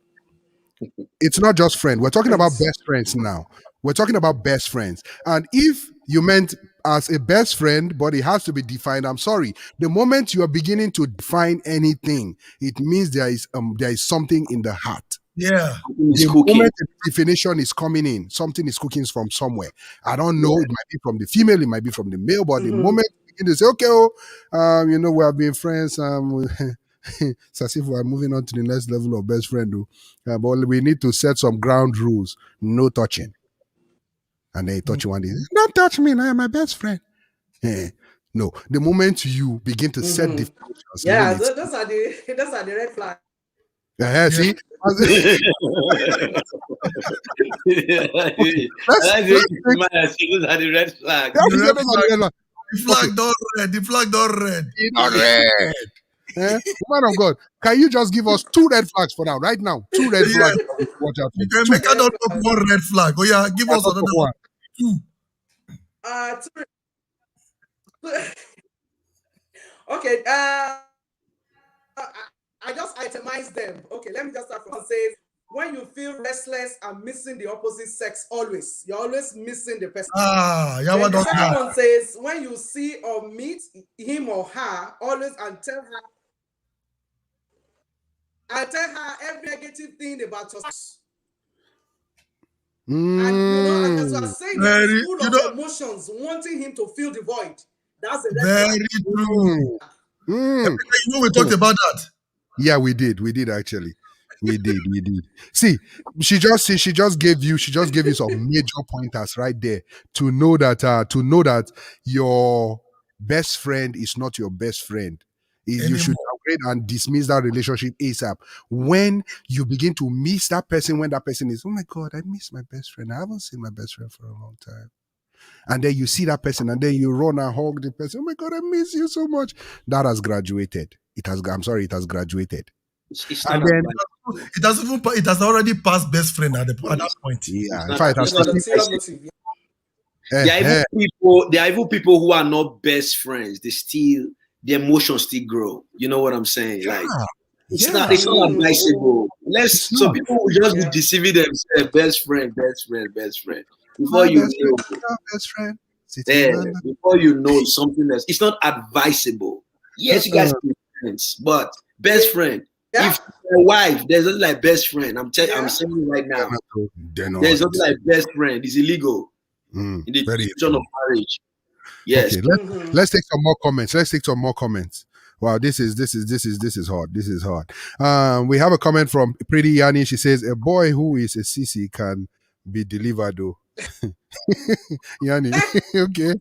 it's not just friend. We're talking about best friends now. We're talking about best friends. And if you meant as a best friend, but it has to be defined, I'm sorry. The moment you are beginning to define anything, it means there is something in the heart. Yeah. It's The cooking. moment the definition is coming in, something is cooking from somewhere. I don't know. It might be from the female, it might be from the male, but the moment you begin to say, okay, we have been friends. It's as if we're moving on to the next level of best friend. But we need to set some ground rules. No touching. And then you touch one day. Don't touch me. I am my best friend. No. The moment you begin to set definitions, Yeah, limits, those are the red flags. see? Those are the red flags. The flag don't red. It's not red. Woman of God, can you just give us 2 red flags for now? Right now, 2 red flags. Watch out. You can make another one red flag. Oh yeah, give us another one. 2. Okay. I just itemized them. Okay, let me just start from says when you feel restless and missing the opposite sex, always. You're always missing the person. Yeah, Then what the does second that? one says, when you see or meet him or her, always and tell her every negative thing about yourself. And and as you are Mm, saying, it is Very, full you of know, emotions, wanting him to fill the void. That's a red flag. very true. mm, mm. You know, we talked about that. Yeah, we did. We did actually. We did. We did. She just gave you some major pointers right there to know that your best friend is not your best friend. You should Anymore. upgrade and dismiss that relationship ASAP. When you begin to miss that person, when that person is, oh my God, I miss my best friend. I haven't seen my best friend for a long time. And then you see that person and then you run and hug the person. Oh my God, I miss you so much. That has graduated. It has graduated. It's And not then, advisable. It has already passed best friend at that point. It's yeah, in not, fact, it it's has That's not an taken. ulterior advisable. motive. There are even Eh, people. There are even people who are not best friends. The emotions still grow. You know what I'm saying? Like yeah, it's not Mm. advisable. it's So not. people will just be Yeah. deceiving themselves. Best friend, best friend, best friend. Before My you best friend know, is our best friend. Sitting on the. before you know something else. It's not advisable. Yes, you guys Uh-uh. can be friends, but best Yeah. friend. Yeah. If your wife, there's nothing like best friend. I'm Yeah. saying it right now. They're There's not. nothing like best friend. It's illegal in the Very institution of illegal. marriage. Yes. Okay, Mm-hmm. let's take some more comments. Let's take some more comments. Wow, this is hard. This is hard. We have a comment from Pretty Yanni. She says, "A boy who is a sissy can be delivered, though." Yanni, okay.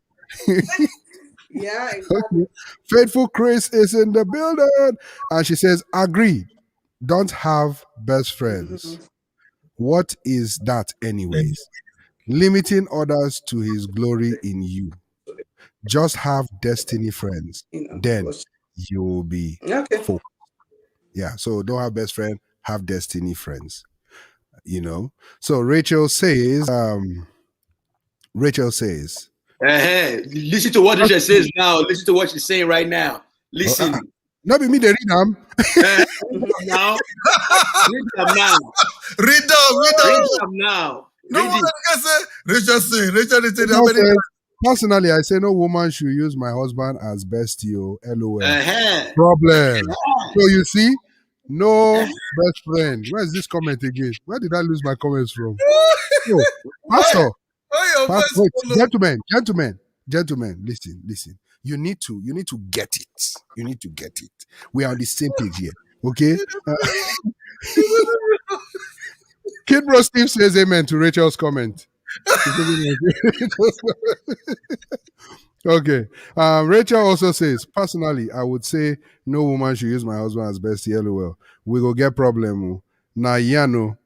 Yeah, Okay. exactly. Faithful Chris is in the building. And she says, agree. Don't have best friends. Mm-hmm. What is that, And anyways? Limiting others to his glory in you. Just have destiny friends. Then you will be Okay. focused. Yeah. So don't have best friend, have destiny friends. So Rachel says, Listen to what she says now. Listen to what she's saying right now. oh, Listen. not be me the read them. Read them now. Read them now. read down, read Read down. them now. No Read one it. can say. Rachel is saying how Rachel many says, personally, I say no woman should use my husband as bestie. LOL. Uh-huh. Problem. So you see, no best friend. Where's this comment again? Where did I lose my comments from? Oh, Pastor, Oh, your voice wait, follow. gentlemen, listen. You need to get it. You need to get it. We are on the same page here. Okay? Kid Bro Steve says amen to Rachel's comment. Okay. Rachel also says, personally, I would say no woman should use my husband as bestie. LOL. We go get problem. Oh. Nah, yeah, no.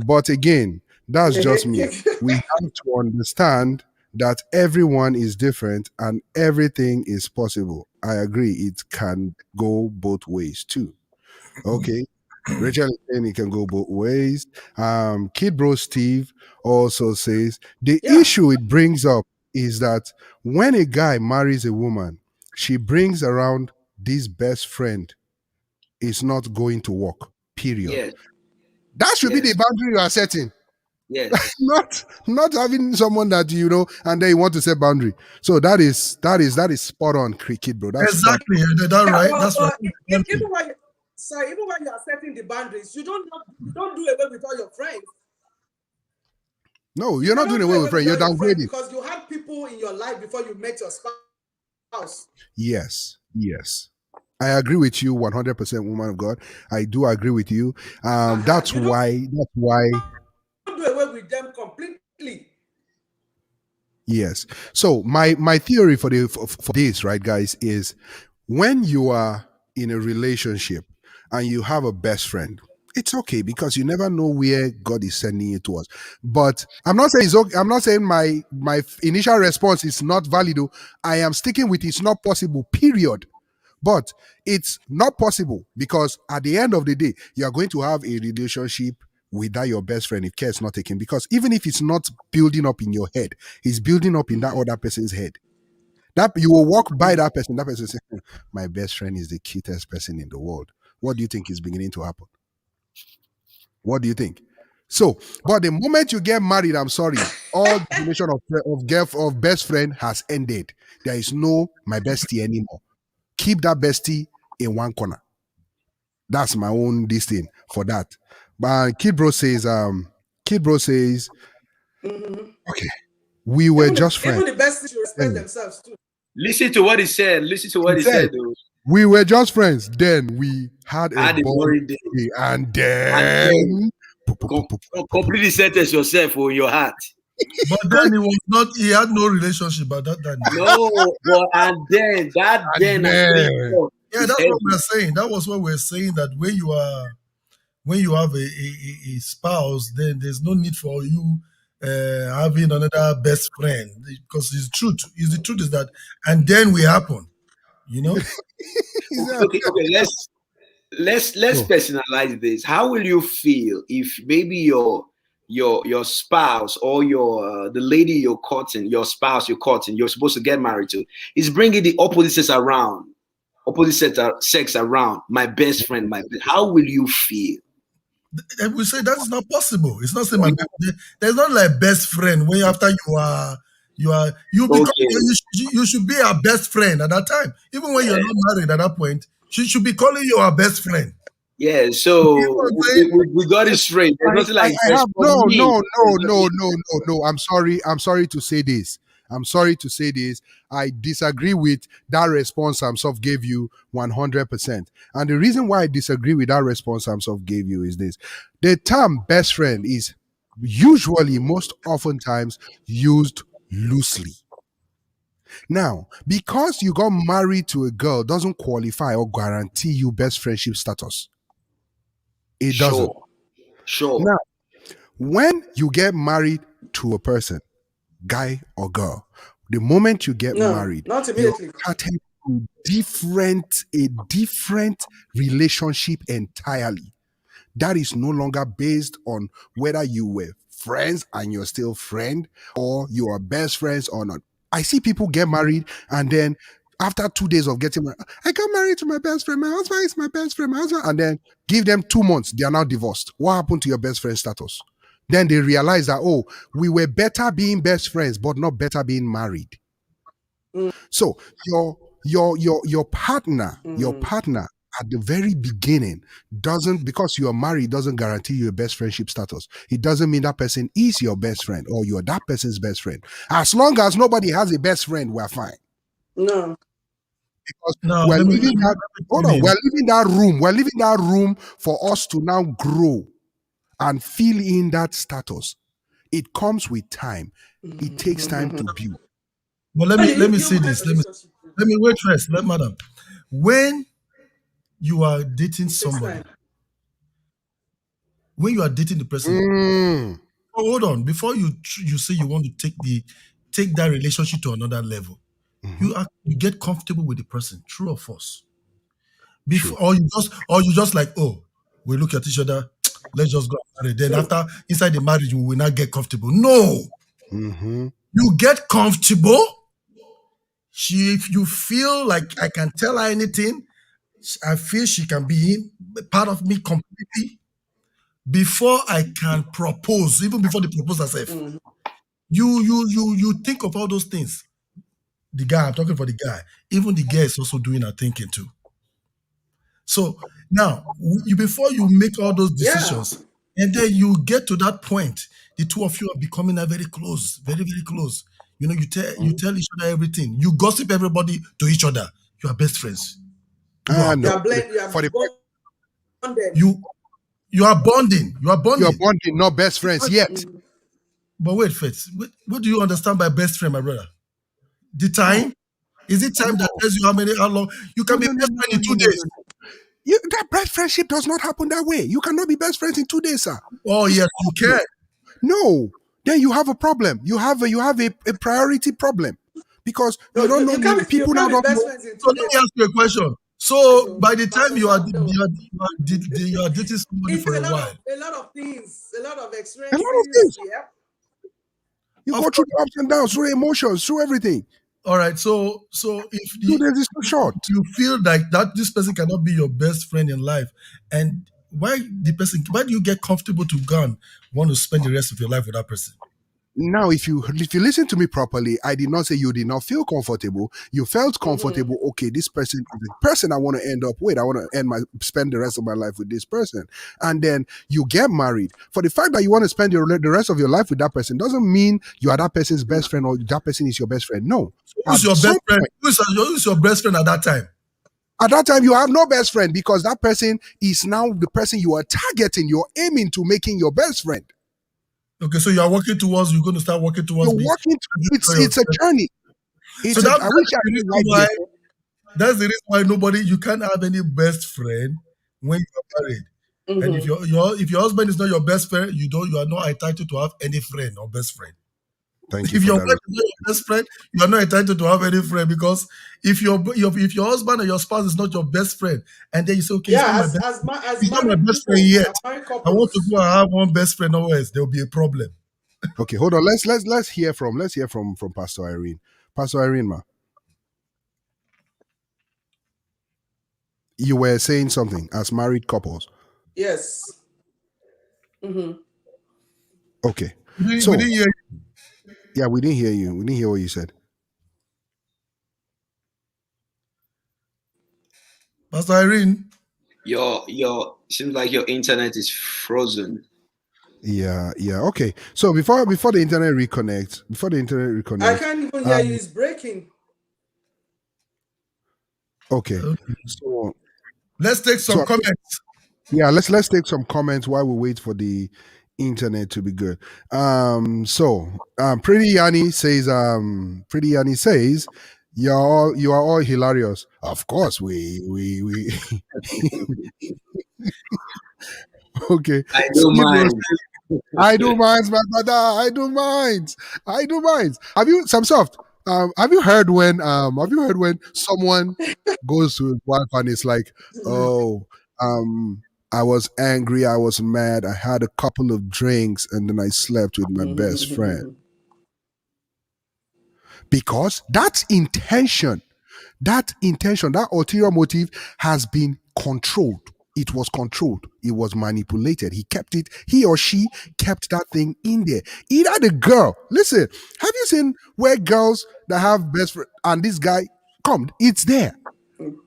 But again, that's just me. We have to understand that everyone is different and everything is possible. I agree. It can go both ways too. Okay. Rachel is saying it can go both ways. Kid Bro Steve also says the Yeah. issue it brings up is that when a guy marries a woman, she brings around this best friend is not going to work. Period. Yes. That should be Yes. the boundary you are setting. Yes. Not having someone that and then you want to set boundary. So that is spot on, Kid Bro. That's spot. Exactly. That's Yeah, right. That's right. even when you are setting the boundaries, you don't do away with all your friends. No, you're not doing away with friend. You're downgrading. Because you had people in your life before you met your spouse. Yes. I agree with you 100%, woman of God. I do agree with you. That's You why. don't do away with them completely. Yes. So my theory for this, right, guys, is when you are in a relationship and you have a best friend, it's okay because you never know where God is sending you towards. But I'm not saying it's okay. I'm not saying my initial response is not valid. I am sticking with it's not possible. Period. But it's not possible because at the end of the day, you are going to have a relationship without your best friend if care is not taken. Because even if it's not building up in your head, it's building up in that other person's head. That you will walk by that person say, my best friend is the cutest person in the world. What do you think is beginning to happen? What do you think? So, but the moment you get married, I'm sorry, all definition of best friend has ended. There is no my bestie anymore. Keep that bestie in one corner. That's my own this thing for that. But Kid Bro says, okay, we were just friends. Even the best should respect Anyway, themselves too. Listen to what he said. Listen to what he said, said, though. we were just friends. Then we had a Had a bond, boring day. and then Completely sentence yourself on your heart. But then he had no relationship at that time. No, but and then that And then. Yeah, that's what we're saying. That was what we're saying, that when you have a spouse, then there's no need for you having another best friend, because it's truth. Is the truth is that, and then we happen, you know. Okay. Let's personalize this. How will you feel if maybe your spouse or your the lady you're courting, your spouse you're courting, you're supposed to get married to, is bringing the opposite sex around? My best friend, how will you feel? And we say that's not possible. It's not saying there's not like best friend when after you become you should be our best friend at that time. Even when you're not married at that point, she should be calling you our best friend. Yeah, so we got it straight. There's nothing like no. I'm sorry to say this. I disagree with that response Samsov gave you 100%. And the reason why I disagree with that response Samsov gave you is this. The term best friend is usually, most oftentimes, used loosely. Now, because you got married to a girl doesn't qualify or guarantee you best friendship status. It doesn't. Sure. Now, when you get married to a person, guy or girl, the moment you get married, not immediately. you're starting a different relationship entirely. That is no longer based on whether you were friends and you're still friend, or you are best friends or not. I see people get married and then after 2 days of getting married, I got married to my best friend. My husband is my best friend. My husband, and then give them 2 months, they are now divorced. What happened to your best friend status? Then they realize that, oh, we were better being best friends, but not better being married. So your partner at the very beginning because you are married, doesn't guarantee you a best friendship status. It doesn't mean that person is your best friend or you're that person's best friend. As long as nobody has a best friend, we're fine. No. Because we're leaving that room for us to now grow and fill in that status. It comes with time. It takes time to build. But let me see this. Let me wait first. Madam, when you are dating somebody, when you are dating the person, hold on. Before you say you want to take that relationship to another level, you get comfortable with the person. True or false? Or you just like, oh, we look at each other. Let's just go married. Then after inside the marriage, we will not get comfortable. No, you get comfortable. If you feel like I can tell her anything, I feel she can be part of me completely. Before I can propose, even before the proposal itself, you think of all those things. The guy, I'm talking for the guy. Even the girl is also doing her thinking too. So now, before you make all those decisions, and then you get to that point, the two of you are becoming very close, very, very close. You know, you tell each other everything. You gossip everybody to each other. You are best friends. You are bonding. You are bonding, not best friends yet. But wait, Fitz, what do you understand by best friend, my brother? The time? Is it time that tells you how long? You can be best friend in 2 days. That best friendship does not happen that way. You cannot be best friends in 2 days, sir. Oh, yes, you can. No. Then you have a problem. You have a priority problem. Because you don't know people now don't know. So let me ask you a question. So by the time you are dating somebody for a while, a lot of things, a lot of experiences. Yeah. You go through the ups and downs, through emotions, through everything. All right. So if 2 days is too short, you feel like that this person cannot be your best friend in life, and why why do you get comfortable to go and want to spend the rest of your life with that person? Now, if you listen to me properly, I did not say you did not feel comfortable. You felt comfortable. Okay, this person is the person I want to end up with. I want to spend the rest of my life with this person, and then you get married. For the fact that you want to spend the rest of your life with that person doesn't mean you are that person's best friend or that person is your best friend. No, Who's your best friend? Who's your best friend at that time? At that time, you have no best friend because that person is now the person you are targeting. You're aiming to making your best friend. Okay, so you are working towards. You're going to start working towards. You're working. It's a journey. So that's the reason why you can't have any best friend when you're married. And if your husband is not your best friend, you are not entitled to have any friend or best friend. Thank you. If your wife is not your best friend, you are not entitled to have any friend, because if your husband or your spouse is not your best friend, and then you say, okay, he's not my best friend yet, I want to go and have one best friend, or else there will be a problem. Okay, hold on. Let's hear from Pastor Irene. Pastor Irene, ma, you were saying something as married couples. Yes. Okay. We didn't hear you. Yeah, we didn't hear you. We didn't hear what you said. Pastor Irene, seems like your internet is frozen. Yeah. Okay. So before the internet reconnects, I can't even hear you. It's breaking. Okay. So let's take some comments. Yeah, let's take some comments while we wait for the internet to be good. Pretty Yanni says, you are all hilarious. Of course, we okay. I don't mind. I do mind, my brother. I do mind. Have you have you heard when someone goes to his wife and it's like, oh, I was angry, I was mad, I had a couple of drinks, and then I slept with my best friend. Because that intention, that ulterior motive has been controlled. It was controlled. It was manipulated. He or she kept that thing in there. Either the girl, listen, have you seen where girls that have best friend and this guy it's there.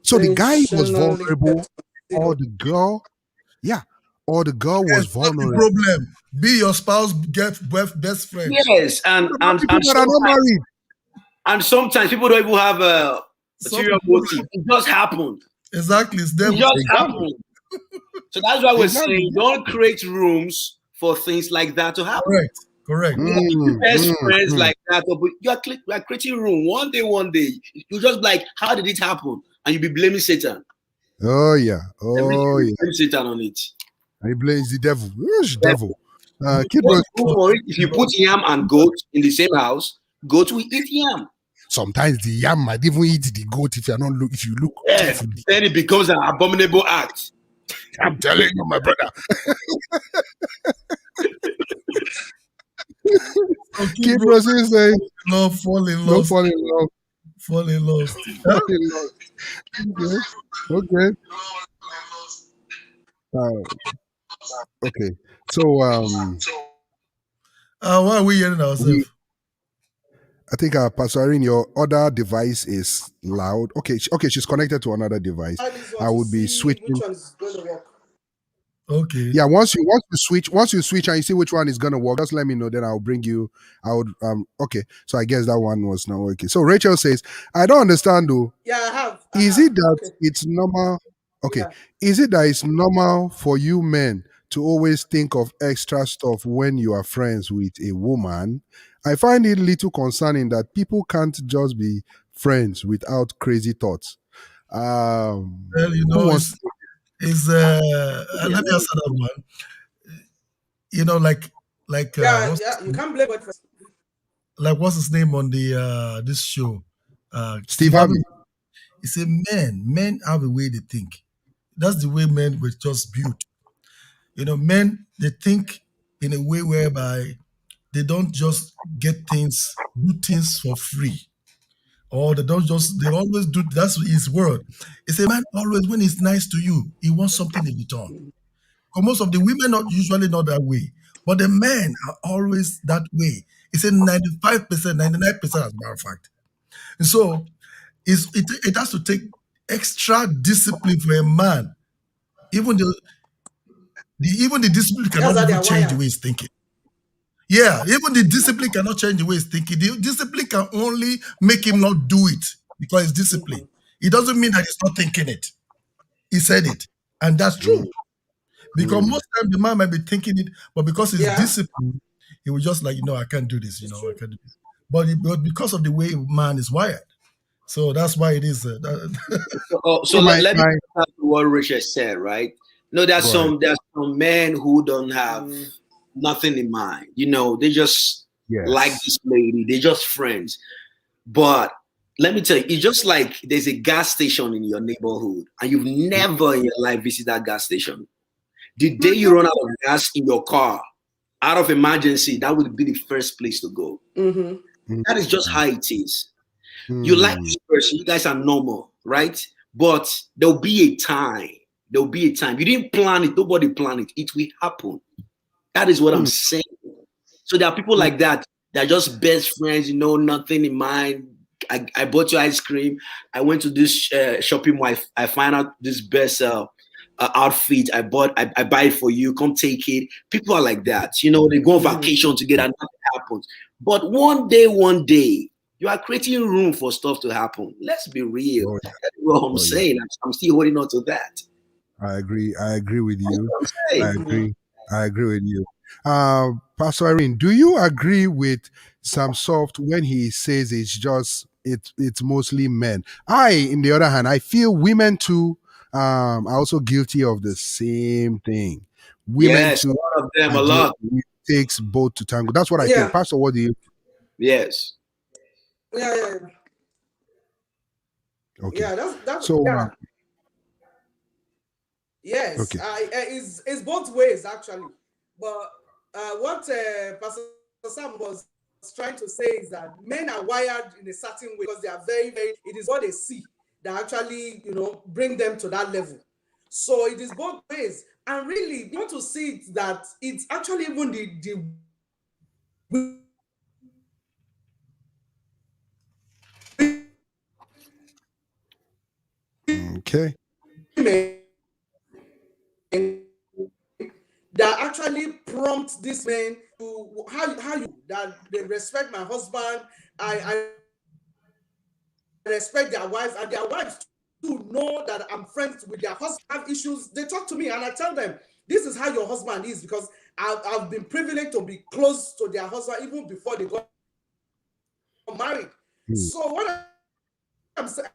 So the guy was vulnerable, or the girl was vulnerable. Not the problem. Be your spouse, get best friend. Yes, and people that are not married. And sometimes people don't even have a ulterior motive. It just happened. Exactly. It just happened. So that's why we're saying don't create rooms for things like that to happen. Correct. Best friends like that, but you are creating room. One day, you just like, how did it happen? And you be blaming Satan. Oh yeah. Blame Satan on it. I blame the devil. Which devil? If you put yam and goat in the same house, goat will eat yam. Sometimes the yam might even eat the goat if you look. Yes, then it becomes an abominable act. I'm telling you, my brother. Keep proceeding saying, love, fall in love. Okay. Okay. So why are we hearing ourselves? I think Pastor Irene, your other device is loud. Okay, she's connected to another device. I would be switching. Which one is going to work? Okay. Yeah, once you switch and you see which one is gonna work, just let me know. Then I'll bring you. Okay. So I guess that one was not working. So Rachel says, I don't understand though. Yeah, I have. Is it that it's normal? Okay. Yeah. Is it that it's normal for you men to always think of extra stuff when you are friends with a woman? I find it little concerning that people can't just be friends without crazy thoughts. Well, let me answer that one. You you can't blame it. Like what's his name on the this show? Steve Harvey. He said, men have a way they think. That's the way men were just built. Men, they think in a way whereby they don't just do things for free. Or they always do, that's his word. He said, man, always when it's nice to you, he wants something in return. Because most of the women are usually not that way, but the men are always that way. It's a 95%, 99% as a matter of fact. And so it has to take extra discipline for a man. Even the discipline That's cannot how they even are change the wired. way he's thinking. Yeah, even the discipline cannot change the way he's thinking. The discipline can only make him not do it because it's discipline. It doesn't mean that he's not thinking it. He said it. And that's true. Because most times the man might be thinking it, but because he's Yeah, disciplined, he was just like, I can't do this, it's I true. can't do this. But because of the way man is wired. So that's why it is. So So let me come to what Richard said, right? No, there's Go ahead. some men who don't have Mm. nothing in mind. They just like Yes. this lady. They're just friends. But let me tell you, it's just like there's a gas station in your neighborhood, and you've never in your life visited that gas station. The day you run out of gas in your car, out of emergency, that would be the first place to go. Mm-hmm. That is just how it is. You like this person, you guys are normal, right? But there'll be a time. There'll be a time. You didn't plan it, nobody planned it. It will happen. That is what I'm saying. So there are people like that. They're just best friends, nothing in mind. I bought you ice cream. I went to this shopping mall. I find out this best outfit. I buy it for you. Come take it. People are like that. They go on vacation together and nothing happens. But one day, you are creating room for stuff to happen. Let's be real. Oh, That's what I'm yeah. saying. I'm still holding on to that. I agree. I agree with you. That's what I'm I saying. agree. I agree with you. Pastor Irene, do you agree with Sam Soft when he says it's mostly men? In the other hand, I feel women too are also guilty of the same thing. Women Yes, a too lot of them, are a lot. it takes both to tango. That's what I think. Yeah, Pastor, what do you? Yes. yeah. Okay. Yeah, that's So yeah. Yes, okay. it's both ways actually. But what Pastor Sam was trying to say is that men are wired in a certain way because they are very, very. It is what they see that actually, bring them to that level. So it is both ways, and really, you want to see it that it's actually even the Okay. women that actually prompt these men to how you that they respect my husband. I respect their wives, and their wives too know that I'm friends with their husband. Have issues, they talk to me, and I tell them this is how your husband is because I've been privileged to be close to their husband even before they got married. So what I'm saying,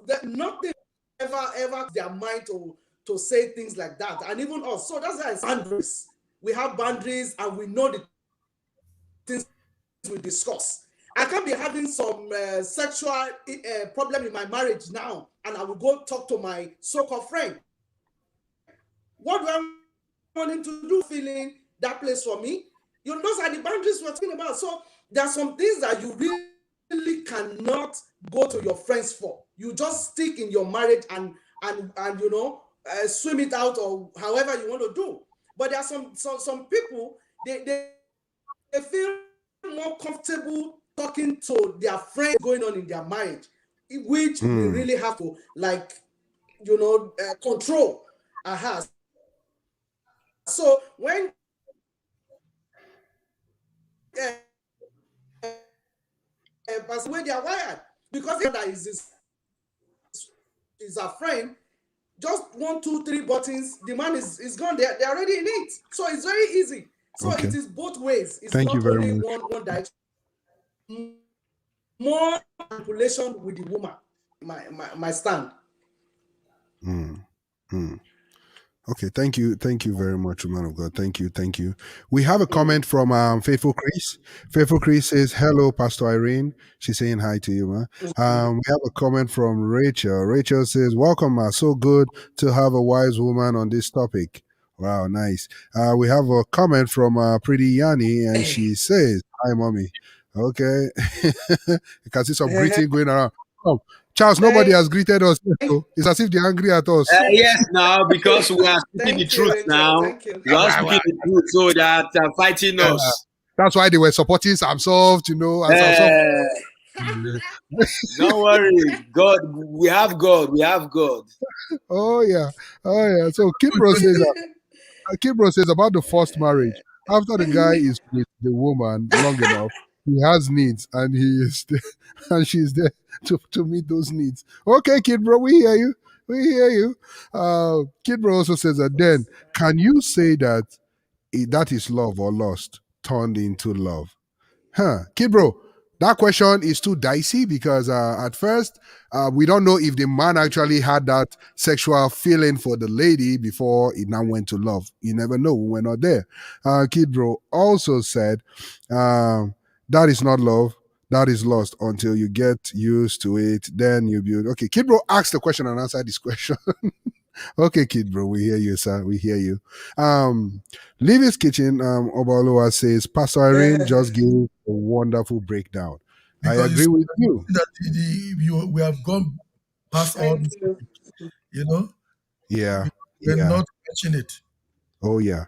that nothing ever their mind to say things like that, and even us. So that's why it's boundaries. We have boundaries, and we know the things we discuss. I can be having some sexual problem in my marriage now, and I will go talk to my so-called friend. What do I want him to do? Feeling that place for me? Those are the boundaries we're talking about. So there are some things that you really cannot go to your friends for. You just stick in your marriage and swim it out or however you want to do. But there are some people they feel more comfortable talking to their friends going on in their marriage, which we really have to control. So when when they are wired, because that is a friend, just 1, 2, 3 buttons, the man is gone. They're already in it. So it's very easy. So Okay. it is both ways. It's Thank you not very only much. one direction. More manipulation with the woman. My stand. Okay, thank you very much, man of God. Thank you. We have a comment from Faithful Chris. Faithful Chris says, "Hello, Pastor Irene." She's saying hi to you, man. We have a comment from Rachel. Rachel says, "Welcome, ma. So good to have a wise woman on this topic." Wow, nice. We have a comment from Pretty Yanni, and she says, "Hi, mommy." Okay, you can see some greeting going around. Charles, nobody Thank, has greeted us yet, so it's as if they're angry at us. Yes, now because we are speaking the thank you, truth Rachel. now. Thank you. We are speaking the truth, so that they're fighting Yeah. us. That's why they were supporting Samsoft, and Samsoft. Don't worry, God. We have God. We have God. Oh yeah, oh yeah. So Kibro says about the first marriage. After the guy is with the woman long enough, he has needs, and he is there, and she's there to meet those needs. Okay, Kidbro, we hear you. We hear you. Kidbro also says that then, can you say that that is love or lust turned into love? Huh, kid, bro. That question is too dicey because at first we don't know if the man actually had that sexual feeling for the lady before it now went to love. You never know. We're not there. Kid, bro also said that is not love. That is lost until you get used to it. Then you build. Okay, Kid Bro asked the question and answered this question. Okay, Kid Bro, we hear you, sir. We hear you. Livy's Kitchen, Obaloa says, Pastor Irene just gave a wonderful breakdown. I Because agree with you. that we have gone past all Thank this, you. Yeah, we're yeah. not mentioning it. Oh, yeah.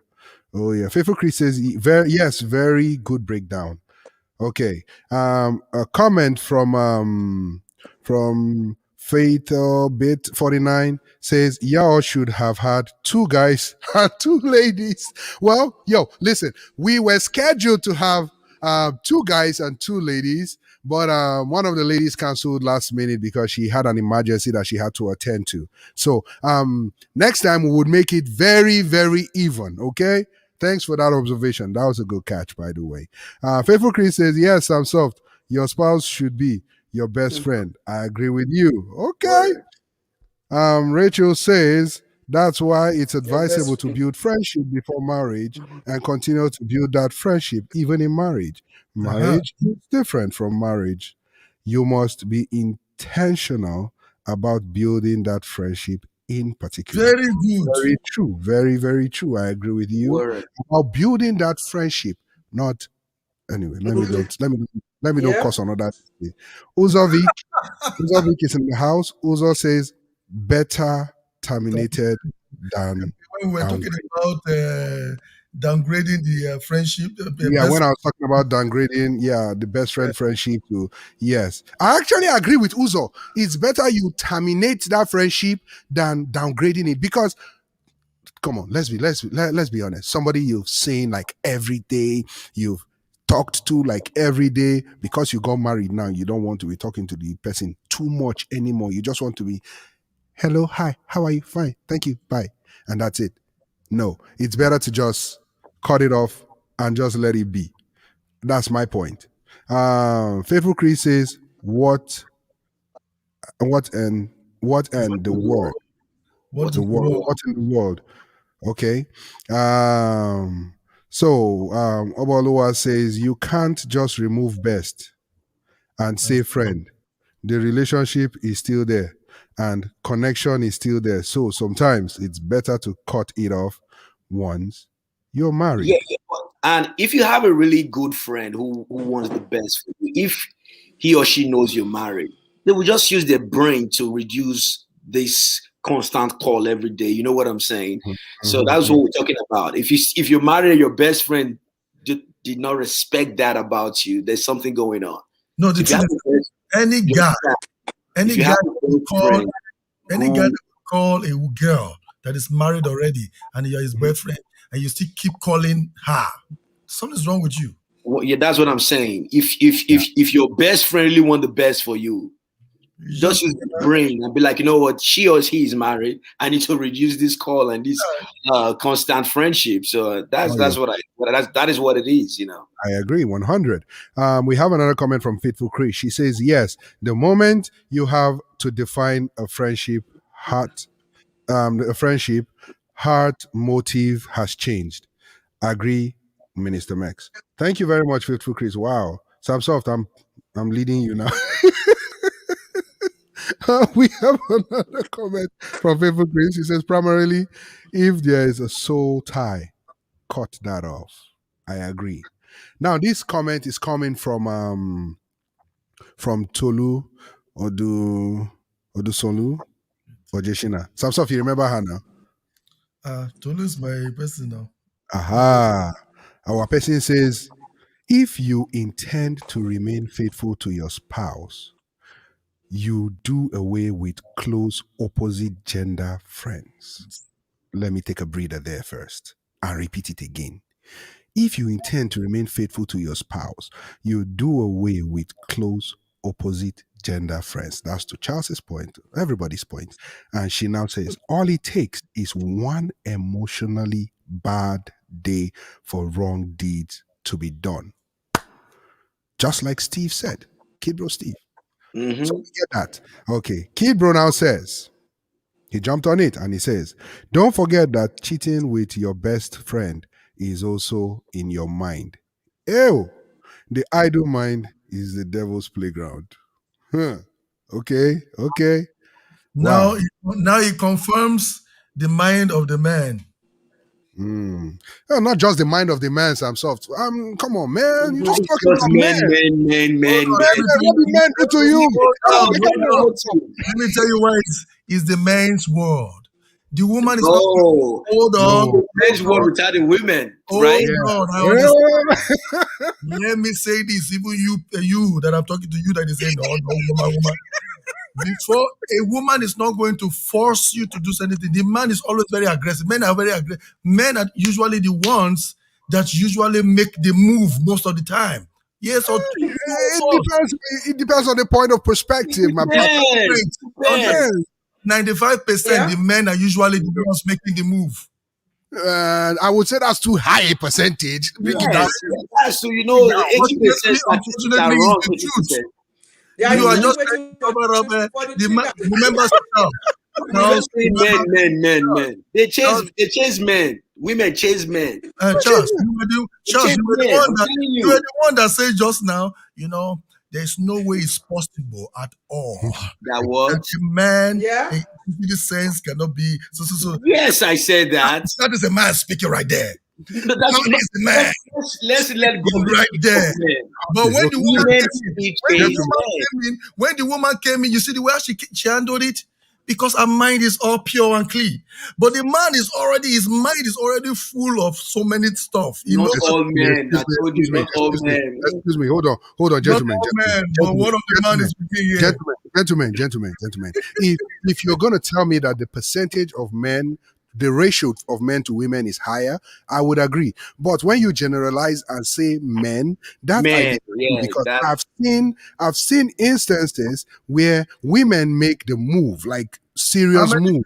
Oh, yeah. Faithful Chris says, very good breakdown. Okay. A comment from Faith Bit 49 says y'all should have had two guys and two ladies. Well, listen, we were scheduled to have two guys and two ladies, but one of the ladies canceled last minute because she had an emergency that she had to attend to. So next time we would make it very, very even. Okay. Thanks for that observation. That was a good catch, by the way. Faithful Chris says, yes, I'm soft. Your spouse should be your best friend. I agree with you. Okay. Rachel says, that's why it's advisable to build friendship before marriage and continue to build that friendship even in marriage. Uh-huh. Marriage is different from marriage. You must be intentional about building that friendship in particular. Very good. Very true. Very, very true. I agree with you. Word. About building that friendship, not anyway. Let me don't Yeah. cuss another thing. Uzovik is in the house. Uzo says better terminated than When we were talking downgraded. about downgrading the friendship, Yeah, best when I was talking about downgrading, the best friend friendship to yes. I actually agree with Uzo. It's better you terminate that friendship than downgrading it because come on, let's be honest. Somebody you've seen like every day, you've talked to like every day because you got married now, you don't want to be talking to the person too much anymore. You just want to be hello, hi, how are you? Fine, thank you, bye. And that's it. No, it's better to just cut it off and just let it be. That's my point. Faithful Chris says, what and the word, what the the world, world. what in the world? Okay. Obalua says you can't just remove best and say friend. The relationship is still there and connection is still there. So sometimes it's better to cut it off once you're married. Yeah. And if you have a really good friend who wants the best for you, if he or she knows you're married, they will just use their brain to reduce this constant call every day. You know what I'm saying? So that's what we're talking about. If you're married and your best friend did not respect that about you, there's something going on. No, So the if you thing have is, a best, any you guy, understand? any If you guy have that a will best call, friend any guy who that will call a girl that is married already and you're his boyfriend and you still keep calling her, something's wrong with you. well, yeah, that's what I'm saying. If your best friend really want the best for you, You just just use the brain and be like, you know what, she or he is married. I need to reduce this call and this constant friendship. So that's that is what it is, you know. I agree, 100. We have another comment from Faithful Chris. She says, yes, the moment you have to define a friendship, heart motive has changed. Agree, Minister Max. Thank you very much, Faithful Chris. Wow. Samsoft, I'm leading you now. We have another comment from Faithful Chris. He says, primarily, if there is a soul tie, cut that off. I agree. Now, this comment is coming from Tolu Odusolu Ojeshina. Some stuff you remember her now. To lose my person now. Aha. Our person says, if you intend to remain faithful to your spouse, you do away with close opposite gender friends. Let me take a breather there first and repeat it again. If you intend to remain faithful to your spouse, you do away with close opposite gender friends. That's to Charles's point, everybody's point. And she now says, all it takes is one emotionally bad day for wrong deeds to be done. Just like Steve said, Kid Bro Steve. Mm-hmm. So we get that. Okay. Kid Bro now says, he jumped on it and he says, don't forget that cheating with your best friend is also in your mind. Ew, the idle mind is the devil's playground. Huh. Okay. Now, Wow. now it confirms the mind of the man. Not just the mind of the man, Sam Soft. Come on, man. You're just It's talking just about men. What did men do to you? Let me tell you why it's the man's world. The woman is not. Hold on. Men's world without the women, Hold right? on. I understand. Let me say this. Even you that I'm talking to you that is saying, no, woman. Before a woman is not going to force you to do anything. The man is always very aggressive. Men are very aggressive. Men are usually the ones that usually make the move most of the time. Yes, or it depends on the point of perspective, my brother. 95%, the men are usually the ones making the move. I would say that's too high a percentage. That's so 80% are wrong. Yeah, you are just cover up the members. Men. They chase men. Women chase men. Charles, you were the one that said just now, there's no way it's possible at all. That what? That a man, the sense cannot be. So. Yes, I said that. That is a man speaking right there. That's the man. Let's let go right there. But when the woman came in, you see the way she handled it. Because her mind is all pure and clean. But the man his mind is already full of so many stuff. Not all men. I told you, not all men. Excuse me, hold on, gentlemen. But one of the man is here. Gentlemen. If you're going to tell me that the percentage of men, the ratio of men to women is higher, I would agree. But when you generalize and say men, that's because I've seen instances where women make the move, like serious move.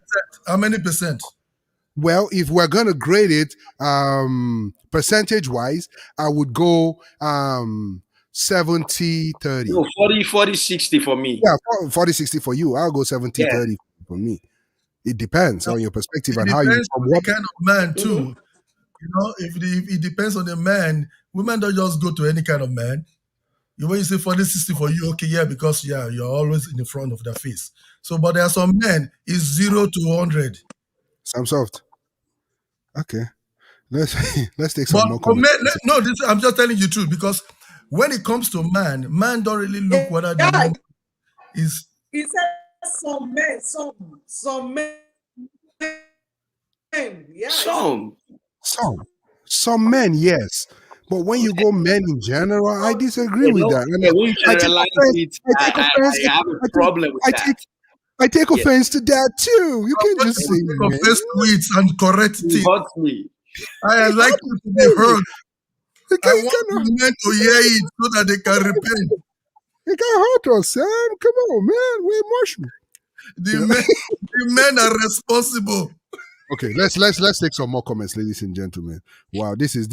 How many percent? Well, if we're gonna grade it percentage wise, I would go 70-30. No, 40-60 for me. Yeah, 40-60 for you. I'll go 70-30 for me. It depends on your perspective and how you. What kind of man too? If it depends on the man, women don't just go to any kind of man. When you say 40-60 for you, okay, because you're always in the front of their face. So, but there are some men is 0 to 100. Some soft. Okay, let's take some more comments. I'm just telling you truth because when it comes to man don't really look whether the woman is. He said some men. Yeah. Some men, yes. But when you go men in general, I disagree with that. I have a problem with that. I take offense to that too. You can't just say offense to it and correct it. Me. I like you to be heard. I want men to hear it so that they can repent. It can hurt us, Sam. Come on, man. We're emotional. The men are responsible. Okay, let's take some more comments, ladies and gentlemen. Wow, this is.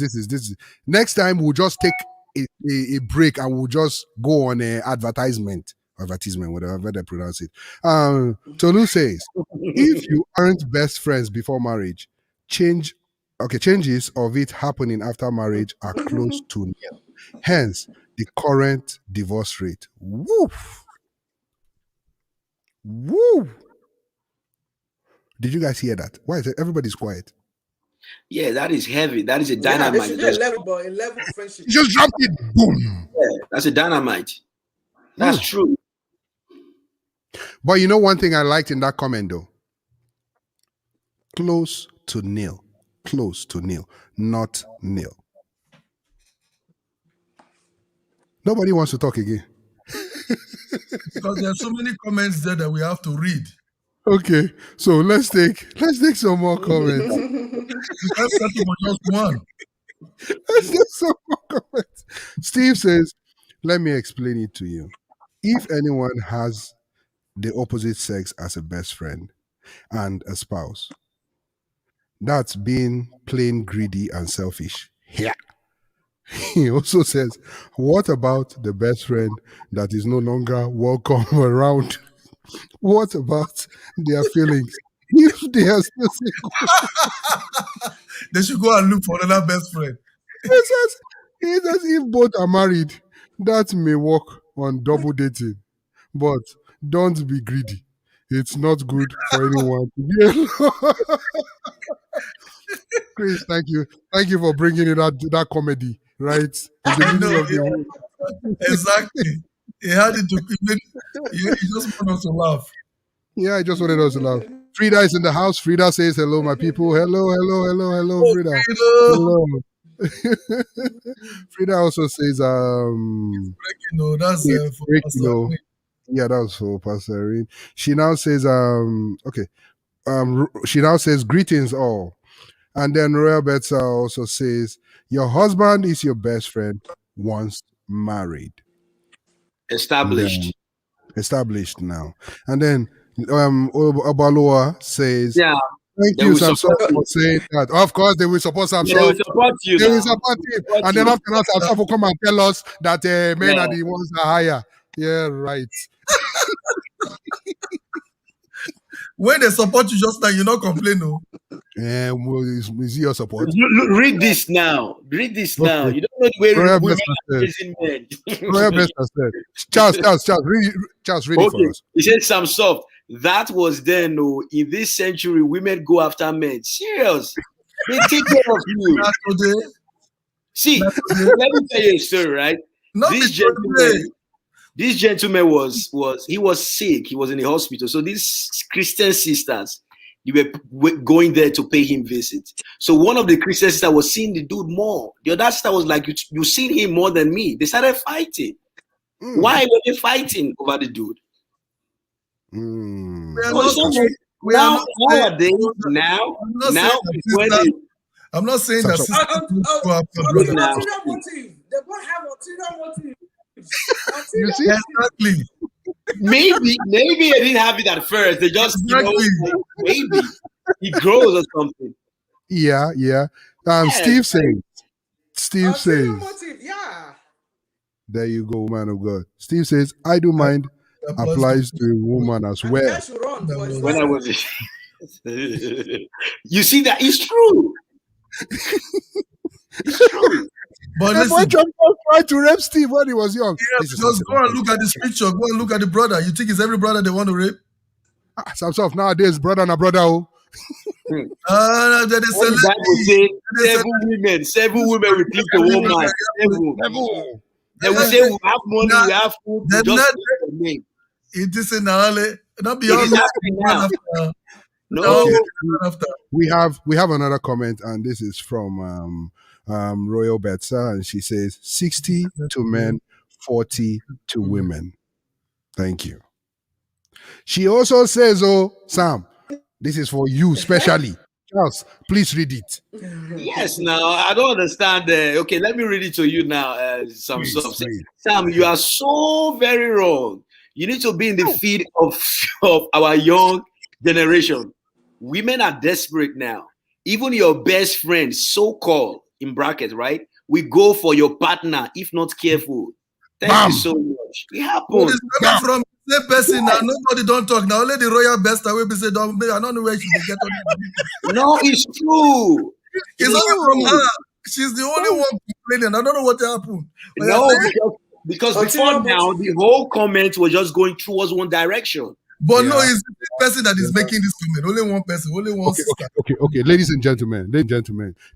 Next time we'll just take a break and we'll just go on a advertisement, whatever they pronounce it. Tolu says, if you aren't best friends before marriage, changes of it happening after marriage are close to nil. Hence, the current divorce rate. Woof. Did you guys hear that? Why is it everybody's quiet? Yeah, that is heavy. That is a dynamite. Yeah, there should be a level friendship. You just dropped it. Boom. Yeah, that's a dynamite. That's true. But you know one thing I liked in that comment though? Close to nil. Close to nil, not nil. Nobody wants to talk again. Because there are so many comments there that we have to read. Okay, so let's take some more comments. We can't settle for just one. Let's take some more comments. Steve says, "Let me explain it to you. If anyone has the opposite sex as a best friend and a spouse, that's being plain greedy and selfish." Yeah. He also says, "What about the best friend that is no longer welcome around? What about their feelings? If they are still single." They should go and look for another best friend. He says if both are married, that may work on double dating, but don't be greedy. It's not good for anyone to be alone. Chris, thank you for bringing in that comedy right in the middle of the week. Exactly. He had it to. He just wanted us to laugh. Yeah, I just wanted us to laugh. Frida is in the house. Frida says hello, my people. Hello, Frida. Hello. Frida also says That's for Pastor. Yeah, that was for Pastor Irene. She now says she now says greetings all. And then Royal Betsa also says your husband is your best friend once married. Established now. And then Obaloa says, yeah. Thank you, Samson, for saying that. Of course, they will support Samson. They will support you. They will support him. And then after that, Samson will come and tell us that men are the ones that are higher. Yeah, right. When they support you just now, you not complain, no? Yeah, is your support? Read this now. Read this now. You don't know the way women are raising men. Charles, read it for us. He said, "Some soft. That was then. No, in this century, women go after men. Serious. They take care of you. See, let me tell you a story, right? This gentleman was sick. He was in the hospital. So these Christian sisters, they were going there to pay him visit. So one of the Christian sisters was seeing the dude more. The other sister was like, you seen him more than me. They started fighting. Why were they fighing over the dude? I'm not saying that. They both have ulterior motive. You see? Exactly. Maybe they didn't have it at first. They just maybe it grows or something. Yeah. Steve says. Motive, yeah. There you go, man of God. Steve says, I do mind applies to a woman as well. When I was you see that it's true. It's true. But listen, tried to rape Steve when he was young. Yeah, just go and look at this picture. Go and look at the brother. You think it's every brother they want to rape? Samson, nowadays, brother and brother. The Bible say 7 women will keep the woman. 7. They will say we have money, we have food. It is in Nale. Not beyond that. No. Okay. We have another comment, and this is from Royal Betsa, and she says 60 to men, 40 to women. Thank you. She also says, Sam, this is for you specially. Charles, please read it. Yes, now I don't understand. Okay, let me read it to you now. Sam, you are so very wrong. You need to be in the feed of our young generation. Women are desperate now. Even your best friend, so-called, in brackets, right? We go for your partner if not careful. Thank you so much. It happens. It's coming from the same person now. Nobody don't talk now. Only the royal best will be said, I don't know where she get on. No, it's true. It's only from her. She's the only one complaining. I don't know what happened. No, because before now, the whole comment was just going towards one direction. But no, it's the person that is making this comment. Only one person, only one sister. Okay. Ladies and gentlemen,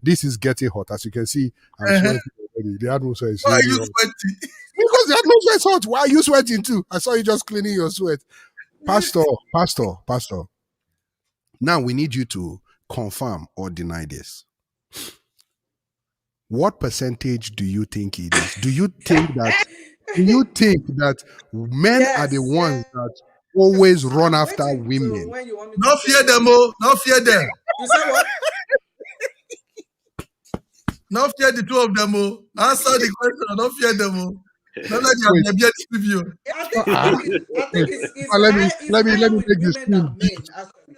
this is getting hot. As you can see, I'm sweating already. The atmosphere is Why are you sweating? Because the atmosphere is hot. Why are you sweating too? I saw you just cleaning your sweat. Pastor. Now we need you to confirm or deny this. What percentage do you think it is? Do you think that men are the ones that always run I'm after waiting to women? when you want me to Not say fear it. them, oh. Not fear them. You say what? Not fear the two of them, oh. Answer the question. Not fear them, oh. Not like Wait. you have deceive you. I think Wait. it's Let me higher make with this women school. than men. Actually.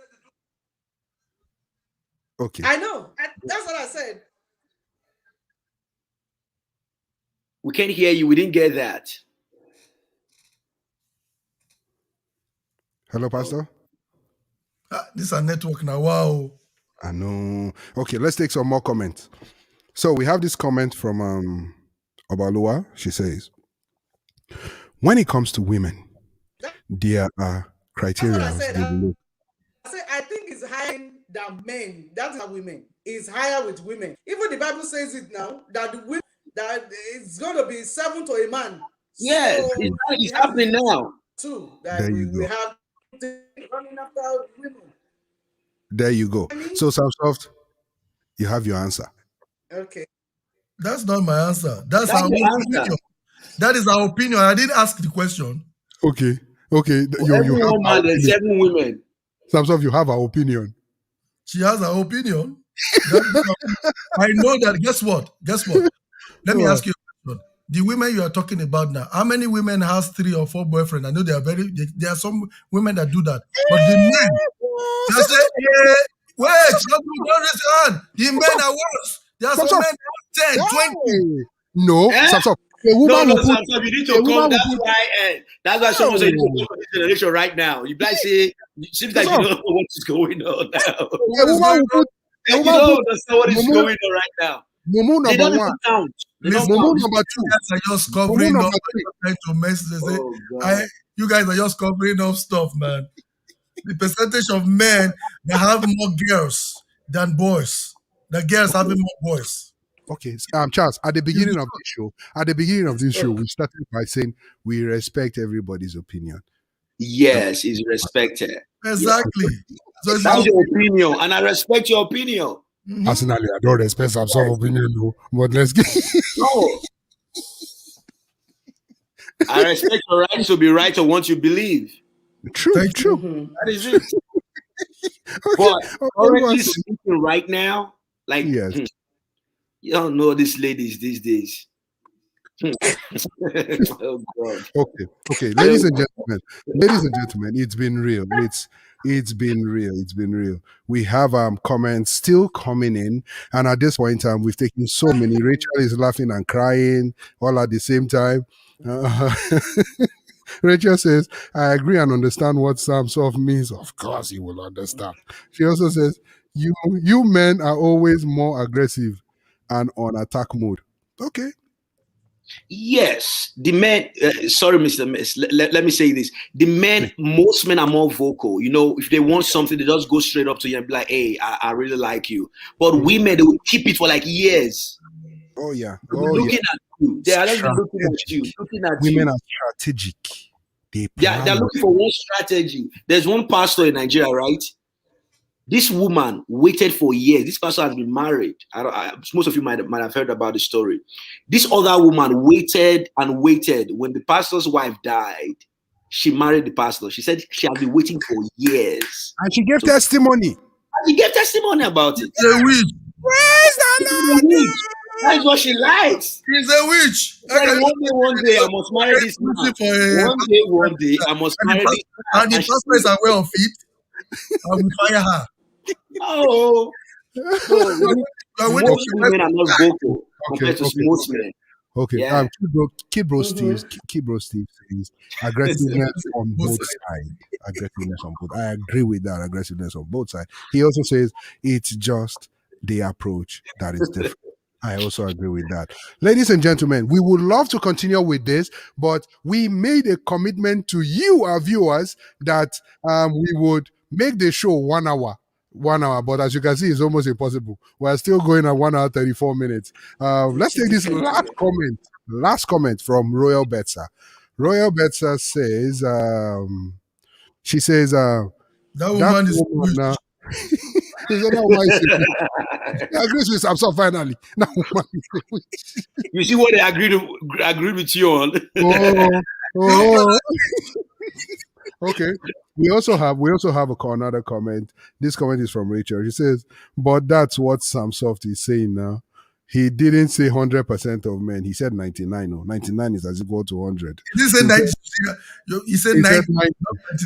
Okay. I know. That's what I said. We can't hear you. We didn't get that. Hello, Pastor. This is a network now. Wow. I know. Okay, let's take some more comments. So we have this comment from Obalua. She says, when it comes to women, there are criteria. That's what I said. I think it's higher than men. That's not women. It's higher with women. Even the Bible says it now that the women that it's going to be 7 to a man. Yes, So it's happening now. Too that There you we go. have running after women. There you go. So Samsoft, you have your answer. Okay. That's not my answer. That's our your opinion. answer. That is our opinion. I didn't ask the question. Okay. For You every have woman, there's 7 women. Samsoft, you have our opinion. She has her opinion. I know that. Guess what? Let me ask you a question. The women you are talking about now, how many women has 3 or 4 boyfriends? I know there are some women that do that. But the men, they say, hey, wait, don't raise your hand. The men are worse. There are some men that have 10, 20. No, Samsoft. A woman will put, Samson, you need to come. That's why someone said you need to come to this generation right now. You guys say, it seems like you don't know what is going on now. a woman will put, you don't understand what is going on right now. Mumu They don't number even 1. count. Mumu number 2. You guys are just covering Mumu up. number 3. Trying to mess. They say, God. you guys are just covering up stuff, man. The percentage of men that have more girls than boys. The girls having more boys. Okay, Charles. At the beginning of this show, we started by saying we respect everybody's opinion. Yes, it's respected. Exactly. So that's your opinion, and I respect your opinion. Personally, I don't respect some sort of opinion, but let's get. No. I respect your right to be right or what you believe. True. That is it. But currently speaking right now, like, yes. You don't know these ladies these days. Oh God. Okay. Ladies and gentlemen, it's been real. It's been real. We have comments still coming in, and at this point in time, we've taken so many. Rachel is laughing and crying all at the same time. Rachel says, I agree and understand what Samsoft means. Of course he will understand. She also says, you men are always more aggressive and on attack mode. Okay. Yes, the men. Sorry, Mr. Mess. Let me say this: the men, most men are more vocal. You know, if they want something, they just go straight up to you and be like, "Hey, I really like you." But women, they will keep it for like years. Oh yeah. Looking at you, they are just looking at you. Women are strategic. They're looking for one strategy. There's one pastor in Nigeria, right? This woman waited for years. This pastor has been married. Most of you might have heard about the story. This other woman waited and waited. When the pastor's wife died, she married the pastor. She said she has been waiting for years. And she gave testimony. And she gave testimony about it. She's a witch. Praise the Lord. That's what she likes. She's a witch. One day I must marry this man. One day I must marry this man. And the pastor is aware of it. I will fire her. Oh, so most women are not vocal compared to most men. Okay, yeah. Kibro Steve says aggressiveness on both sides. I agree with that. Aggressiveness on both sides. He also says it's just the approach that is different. I also agree with that. Ladies and gentlemen, we would love to continue with this, but we made a commitment to you, our viewers, that we would make the show 1 hour. 1 hour, but as you can see, it's almost impossible. We're still going at 1 hour 34 minutes. Let's take this last comment from Royal Betsa. Royal Betsa says, She says, That that woman is woman rich. now. He said, that woman is a witch. He agrees with Samson finally. That woman is a witch. You see what they agreed with you on? Oh, Your brother, oh. Okay. We also have another comment. This comment is from Rachel. She says, but that's what Sam Soft is saying now. He didn't say 100% of men. He said 99. No, 99 is as equal to 100. he didn't say He said, 90. He said he said 90, 90.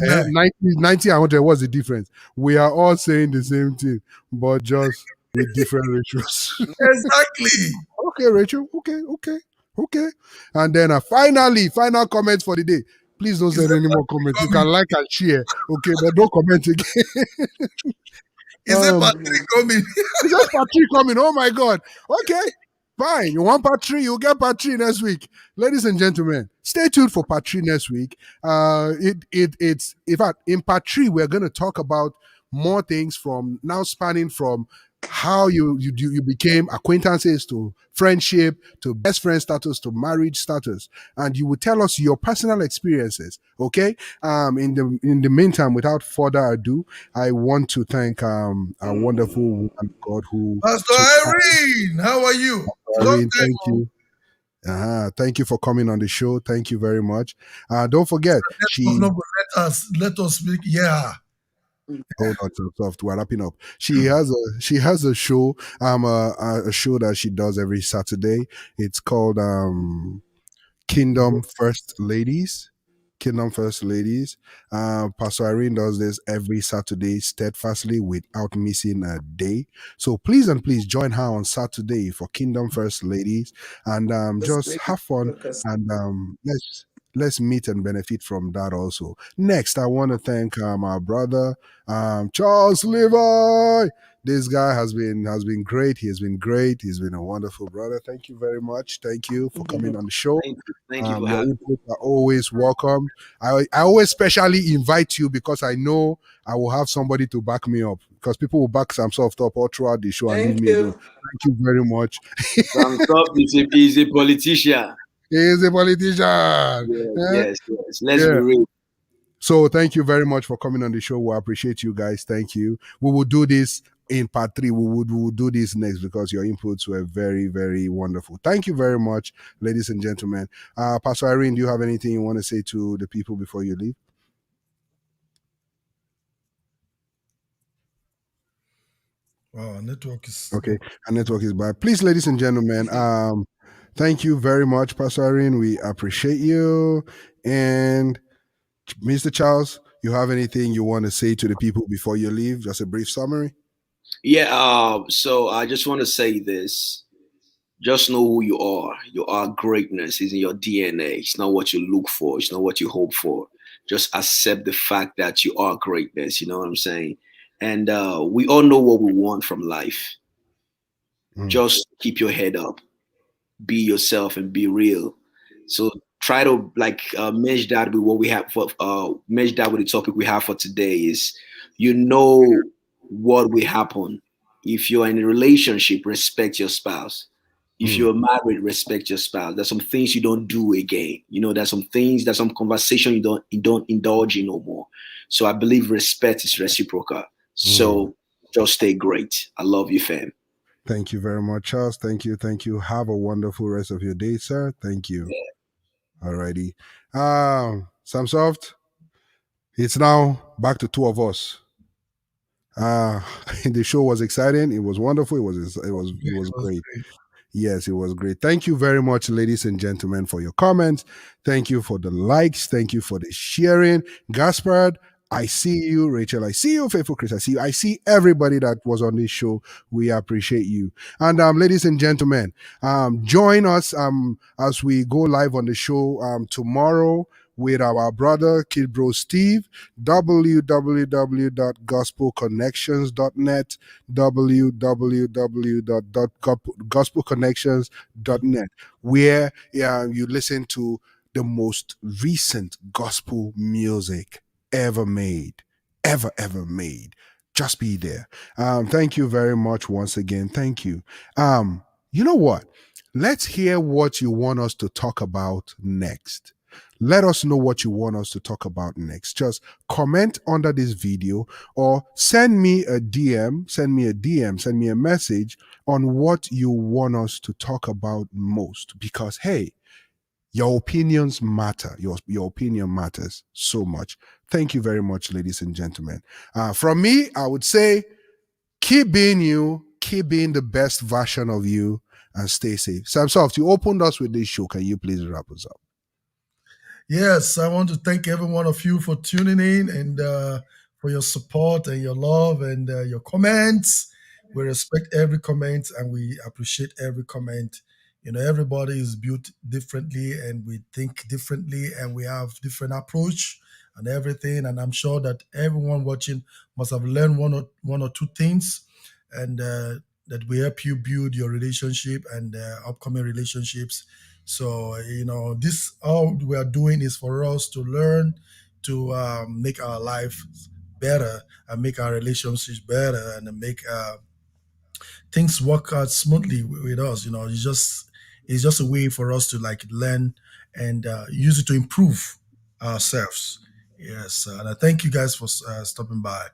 not 99. 90 and 100. What's the difference? We are all saying the same thing, but just with different ratios. Exactly. Okay, Rachel. Okay. And then final comment for the day. Please don't He send said, any more comments. You can coming. like and share. Okay, but don't comment again. He said, um, Patrick coming. it's just part three coming. Oh my God. Okay. Fine. You want part three? You'll get part three next week. Ladies and gentlemen, stay tuned for part three next week. It's in fact in part three, we're gonna talk about more things from now spanning from how you became acquaintances to friendship to best friend status to marriage status, and you will tell us your personal experiences. Okay. In the meantime, without further ado, I want to thank our wonderful woman of God who Pastor took time. Irene, how are you? Long Irene, time. thank you. Thank you for coming on the show. Thank you very much. Don't forget, Network number, let us speak. Yeah. hold on to soft. We're wrapping up. She has a show, a show that she does every Saturday. It's called Kingdom First Ladies. Kingdom First Ladies. Pastor Irene does this every Saturday steadfastly without missing a day. So please and please join her on Saturday for Kingdom First Ladies, and just have fun, and let's meet and benefit from that also. Next, I want to thank our brother Charles Levi. This guy has been great. He has been great. He's been a wonderful brother. Thank you very much. Thank you for coming on the show. Thank you for Your having me. inputs are always welcome. I always specially invite you because I know I will have somebody to back me up, because people will back some soft up all throughout the show and leave Thank me alone. you. Thank you very much. Sam Top is a politician. He is a politician. Yes. Let's be Yeah. real. So thank you very much for coming on the show. We appreciate you guys. Thank you. We will do this in part three. We will do this next because your inputs were very, very wonderful. Thank you very much, ladies and gentlemen. Pastor Irene, do you have anything you want to say to the people before you leave? Wow, network is Okay, our network is bad. Please, ladies and gentlemen, thank you very much, Pastor Irene. We appreciate you. And Mr. Charles, you have anything you want to say to the people before you leave? Just a brief summary. Yeah. So I just want to say this. Just know who you are. You are greatness. It's in your DNA. It's not what you look for. It's not what you hope for. Just accept the fact that you are greatness. You know what I'm saying? And we all know what we want from life. Just keep your head up. Be yourself and be real. So try to like mesh that with what we have for mesh that with the topic we have for today is what will happen if you're in a relationship. Respect your spouse. If you're married, respect your spouse. There's some things you don't do again. There's some conversation you don't indulge in no more. So I believe respect is reciprocal. So just stay great. I love you, fam. Thank you very much, Charles. Thank you. Thank you. Have a wonderful rest of your day, sir. Thank you. Alrighty. Samsoft, it's now back to two of us. The show was exciting. It was wonderful. It was great. Yes, it was great. Thank you very much, ladies and gentlemen, for your comments. Thank you for the likes. Thank you for the sharing. Gaspard, I see you. Rachel, I see you. Faithful Chris, I see you. I see everybody that was on this show. We appreciate you. And ladies and gentlemen, join us as we go live on the show tomorrow with our brother Kid Bro Steve. www.gospelconnections.net, www.gospelconnections.net, where you listen to the most recent gospel music ever made. Ever made. Just be there. Thank you very much once again. Thank you. You know what? Let's hear what you want us to talk about next. Let us know what you want us to talk about next. Just comment under this video or send me a DM, send me a message on what you want us to talk about most. Because, hey, your opinions matter. Your opinion matters so much. Thank you very much, ladies and gentlemen. From me, I would say keep being you, keep being the best version of you, and stay safe. Sam Soft, you opened us with this show. Can you please wrap us up? Yes, I want to thank every one of you for tuning in and for your support and your love and your comments. We respect every comment and we appreciate every comment. You know, everybody is built differently and we think differently and we have different approach and everything. And I'm sure that everyone watching must have learned one or two things, and that will help you build your relationship and upcoming relationships. So, you know, this all we are doing is for us to learn to make our life better and make our relationships better and make things work out smoothly with us. You know, it's just a way for us to like learn and use it to improve ourselves. Yes, and I thank you guys for stopping by,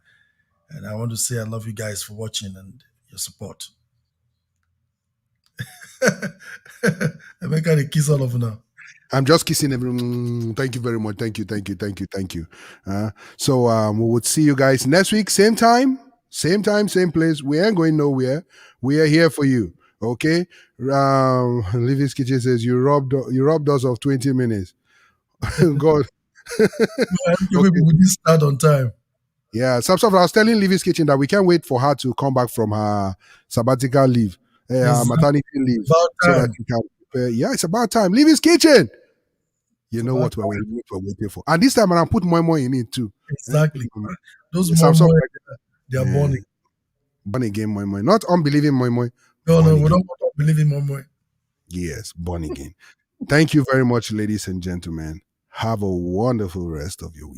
and I want to say I love you guys for watching and your support. I make her kiss all of you now. I'm just kissing everyone. Thank you very much. Thank you. So we would see you guys next week, same time, same place. We ain't going nowhere. We are here for you. Okay. Livy's Kitchen says you robbed us of 20 minutes. God. We didn't start on time. Yeah, I was telling Livy's Kitchen that we can't wait for her to come back from her sabbatical leave, maternity leave, so that she can prepare. Yeah, it's about time. Livy's Kitchen. You know what we're waiting for. And this time, I'm put more in it too. Exactly. Those Samsung, they are born again. Born again, moi. Not unbelieving moi. No, we don't want to believe in moi. Yes, born again. Thank you very much, ladies and gentlemen. Have a wonderful rest of your week.